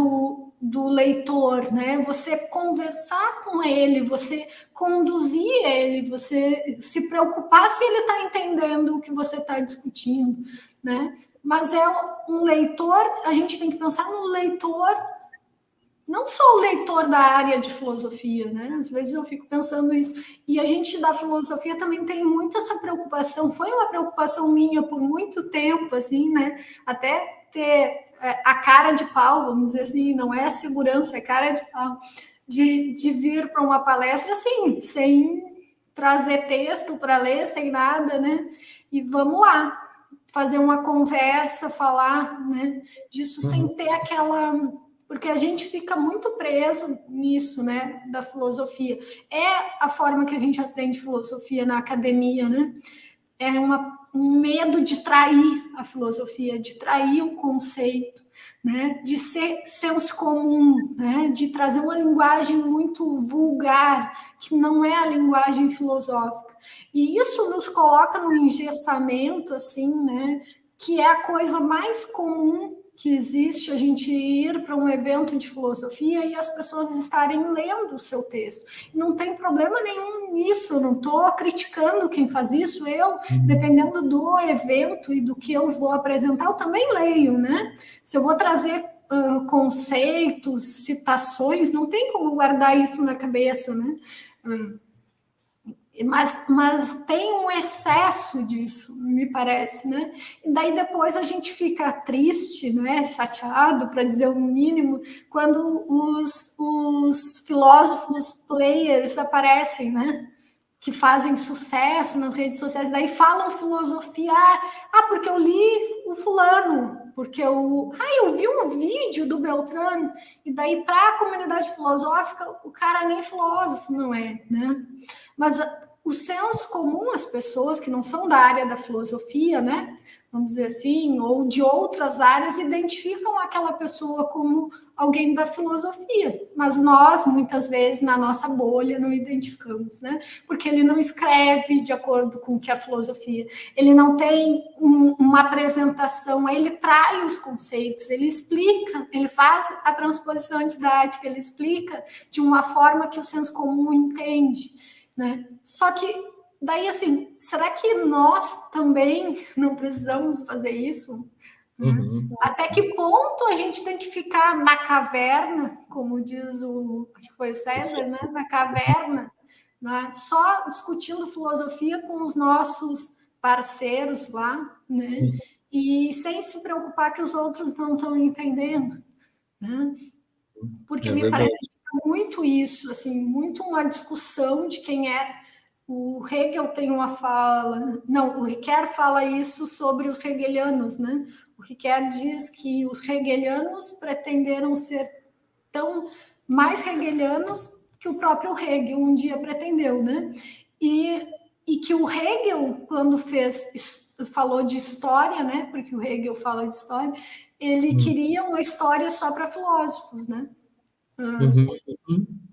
do leitor, né? Você conversar com ele, você conduzir ele, você se preocupar se ele está entendendo o que você está discutindo, né? Mas é um leitor, a gente tem que pensar no leitor, não só o leitor da área de filosofia, né? Às vezes eu fico pensando isso. E a gente da filosofia também tem muito essa preocupação. Foi uma preocupação minha por muito tempo, assim, né? Até ter a cara de pau, vamos dizer assim, não é a segurança, é cara de pau, de vir para uma palestra assim, sem trazer texto para ler, sem nada, né? E vamos lá, fazer uma conversa, falar, né? Disso sem ter aquela. Porque a gente fica muito preso nisso, né, da filosofia. É a forma que a gente aprende filosofia na academia, né? É um medo de trair a filosofia, de trair o conceito, né? De ser senso comum, né? De trazer uma linguagem muito vulgar, que não é a linguagem filosófica. E isso nos coloca num engessamento, assim, né? Que é a coisa mais comum que existe a gente ir para um evento de filosofia e as pessoas estarem lendo o seu texto. Não tem problema nenhum nisso, eu não estou criticando quem faz isso, dependendo do evento e do que eu vou apresentar, eu também leio, né? Se eu vou trazer conceitos, citações, não tem como guardar isso na cabeça, né? Mas tem um excesso disso, me parece, né? E daí depois a gente fica triste, né? Chateado, para dizer o mínimo, quando os filósofos players aparecem, né? Que fazem sucesso nas redes sociais, daí falam filosofia, porque eu li o fulano, porque eu vi um vídeo do Beltrano, e daí para a comunidade filosófica, o cara nem filósofo não é, né? Mas o senso comum, as pessoas que não são da área da filosofia, né? Vamos dizer assim, ou de outras áreas, identificam aquela pessoa como alguém da filosofia, mas nós, muitas vezes, na nossa bolha, não identificamos, né? Porque ele não escreve de acordo com o que é a filosofia, ele não tem uma apresentação, ele trai os conceitos, ele explica, ele faz a transposição didática, ele explica de uma forma que o senso comum entende, né? Só que daí, assim, será que nós também não precisamos fazer isso? Uhum. Até que ponto a gente tem que ficar na caverna, como diz acho que foi o César, né? Na caverna, né? Só discutindo filosofia com os nossos parceiros lá, né? E sem se preocupar que os outros não estão entendendo, né? Porque me parece que fica muito isso, assim, muito uma discussão de quem é. O Hegel tem uma fala, não, o Ricoeur fala isso sobre os hegelianos, né? O Ricoeur diz que os hegelianos pretenderam ser tão mais hegelianos que o próprio Hegel um dia pretendeu, né? E que o Hegel, quando falou de história, né? Porque o Hegel fala de história, ele queria uma história só para filósofos, né?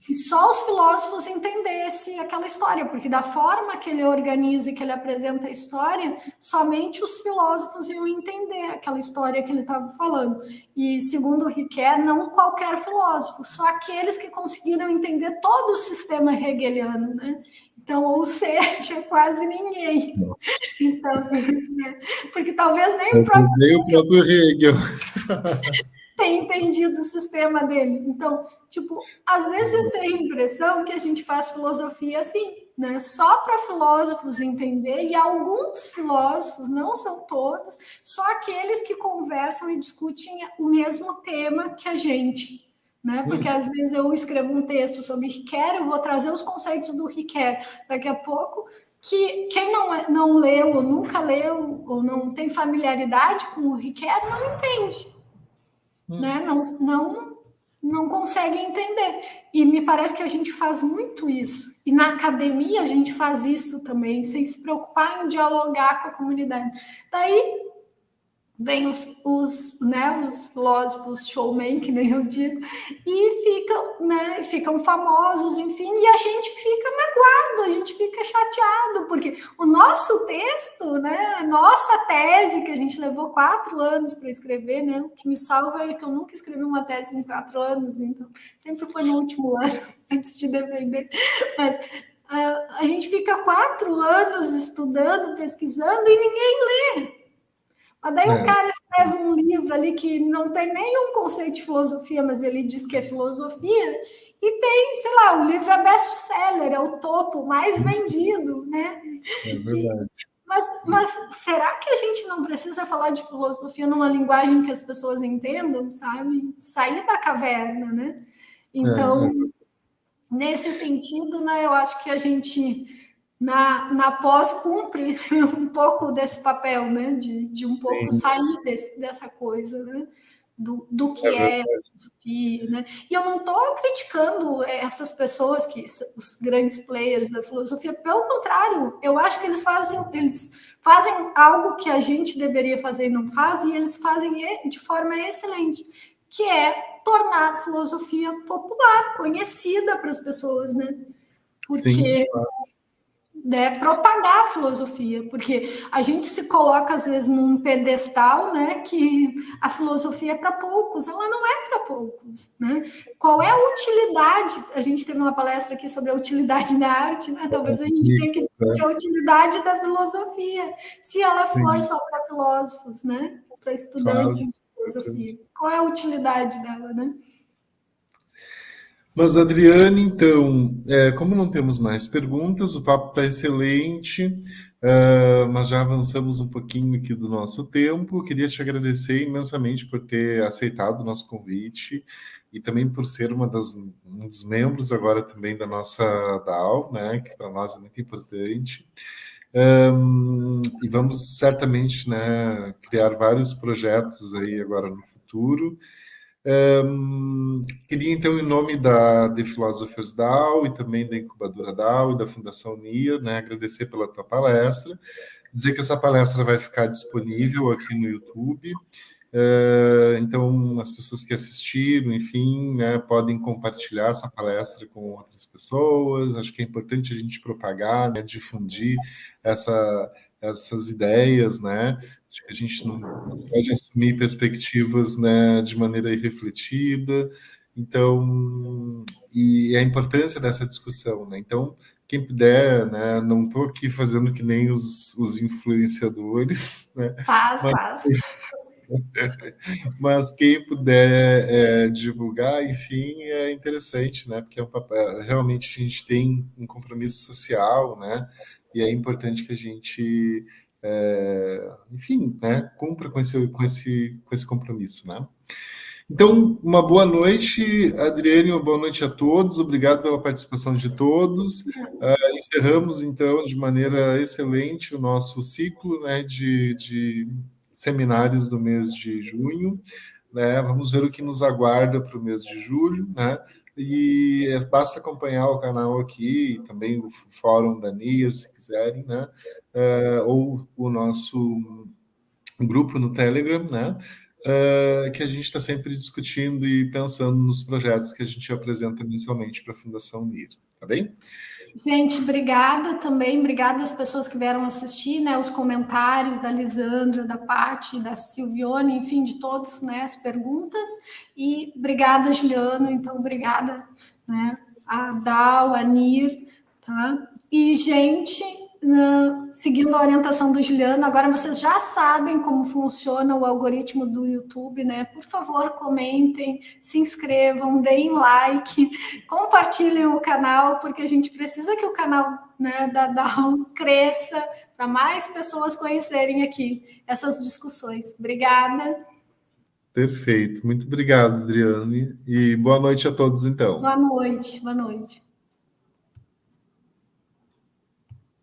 E só os filósofos entendessem aquela história, porque da forma que ele organiza e que ele apresenta a história, somente os filósofos iam entender aquela história que ele estava falando. E, segundo o Ricoeur, não qualquer filósofo, só aqueles que conseguiram entender todo o sistema hegeliano, né? Então, ou seja, quase ninguém. Então, porque talvez nem o próprio Hegel tem entendido o sistema dele. Então, tipo, às vezes eu tenho a impressão que a gente faz filosofia assim, né? Só para filósofos entender, e alguns filósofos, não são todos, só aqueles que conversam e discutem o mesmo tema que a gente, né? Porque às vezes eu escrevo um texto sobre Ricoeur, eu vou trazer os conceitos do Ricoeur. Daqui a pouco, que quem não leu, ou nunca leu, ou não tem familiaridade com o Ricoeur, não entende. Né? Não consegue entender. E me parece que a gente faz muito isso. E na academia a gente faz isso também, sem se preocupar em dialogar com a comunidade. Daí vem os filósofos showman, que nem eu digo, e ficam famosos, enfim, e a gente fica magoado, a gente fica chateado, porque o nosso texto, né, a nossa tese, que a gente levou 4 anos para escrever, né, o que me salva é que eu nunca escrevi uma tese em 4 anos, então sempre foi no último ano, antes de defender, mas a gente fica 4 anos estudando, pesquisando, e ninguém lê. Mas daí o cara escreve um livro ali que não tem nenhum conceito de filosofia, mas ele diz que é filosofia, e tem, sei lá, o livro é best-seller, é o topo mais vendido, né? É verdade. Mas será que a gente não precisa falar de filosofia numa linguagem que as pessoas entendam, sabe? Sair da caverna, né? Então, nesse sentido, né, eu acho que a gente... Na pós cumpre um pouco desse papel, né? De um pouco sair dessa coisa, né? Do que é filosofia, né? E eu não estou criticando essas pessoas, os grandes players da filosofia, pelo contrário, eu acho que eles fazem algo que a gente deveria fazer e não faz, e eles fazem de forma excelente, que é tornar a filosofia popular, conhecida para as pessoas, né? Porque... Sim, claro. né, propagar a filosofia, porque a gente se coloca às vezes num pedestal, né, que a filosofia é para poucos, ela não é para poucos, né? Qual é a utilidade? A gente teve uma palestra aqui sobre a utilidade da arte, né? Talvez a gente tenha que discutir a utilidade da filosofia, se ela for só para filósofos, né? Para estudantes de filosofia. Qual é a utilidade dela, né? Mas, Adriane, então, como não temos mais perguntas, o papo está excelente, mas já avançamos um pouquinho aqui do nosso tempo. Queria te agradecer imensamente por ter aceitado o nosso convite e também por ser um dos membros agora também da nossa DAO, né, que para nós é muito importante. E vamos certamente, né, criar vários projetos aí agora no futuro. Queria, então, em nome da The Philosophers DAO e também da Incubadora DAO e da Fundação NIR, né, agradecer pela tua palestra, dizer que essa palestra vai ficar disponível aqui no YouTube, então as pessoas que assistiram, enfim, né, podem compartilhar essa palestra com outras pessoas. Acho que é importante a gente propagar, né, difundir essas ideias, né? Acho que a gente não pode assumir perspectivas, né, de maneira irrefletida. Então, e a importância dessa discussão, né? Então, quem puder, né, não estou aqui fazendo que nem os influenciadores, né? Faz. Mas quem puder divulgar, enfim, é interessante, né? Porque realmente a gente tem um compromisso social, né? E é importante que a gente, enfim, né, cumpra com esse compromisso, né? Então, uma boa noite, Adriane, uma boa noite a todos. Obrigado pela participação de todos. Encerramos, então, de maneira excelente o nosso ciclo, né, de seminários do mês de junho, né? Vamos ver o que nos aguarda para o mês de julho, né? E basta acompanhar o canal aqui, também o fórum da NIR, se quiserem, né? Ou o nosso grupo no Telegram, né? Que a gente está sempre discutindo e pensando nos projetos que a gente apresenta mensalmente para a Fundação NIR, tá bem? Gente, obrigada também, obrigada às pessoas que vieram assistir, né, os comentários da Lisandra, da Paty, da Silvione, enfim, de todos, né, as perguntas, e obrigada, Juliano, então, obrigada, né, a Dal, a Nir, tá? E, gente, seguindo a orientação do Juliano, agora vocês já sabem como funciona o algoritmo do YouTube, né? Por favor, comentem, se inscrevam, deem like, compartilhem o canal, porque a gente precisa que o canal, né, da Down cresça para mais pessoas conhecerem aqui essas discussões. Obrigada. Perfeito. Muito obrigado, Adriane. E boa noite a todos, então. Boa noite. Boa noite.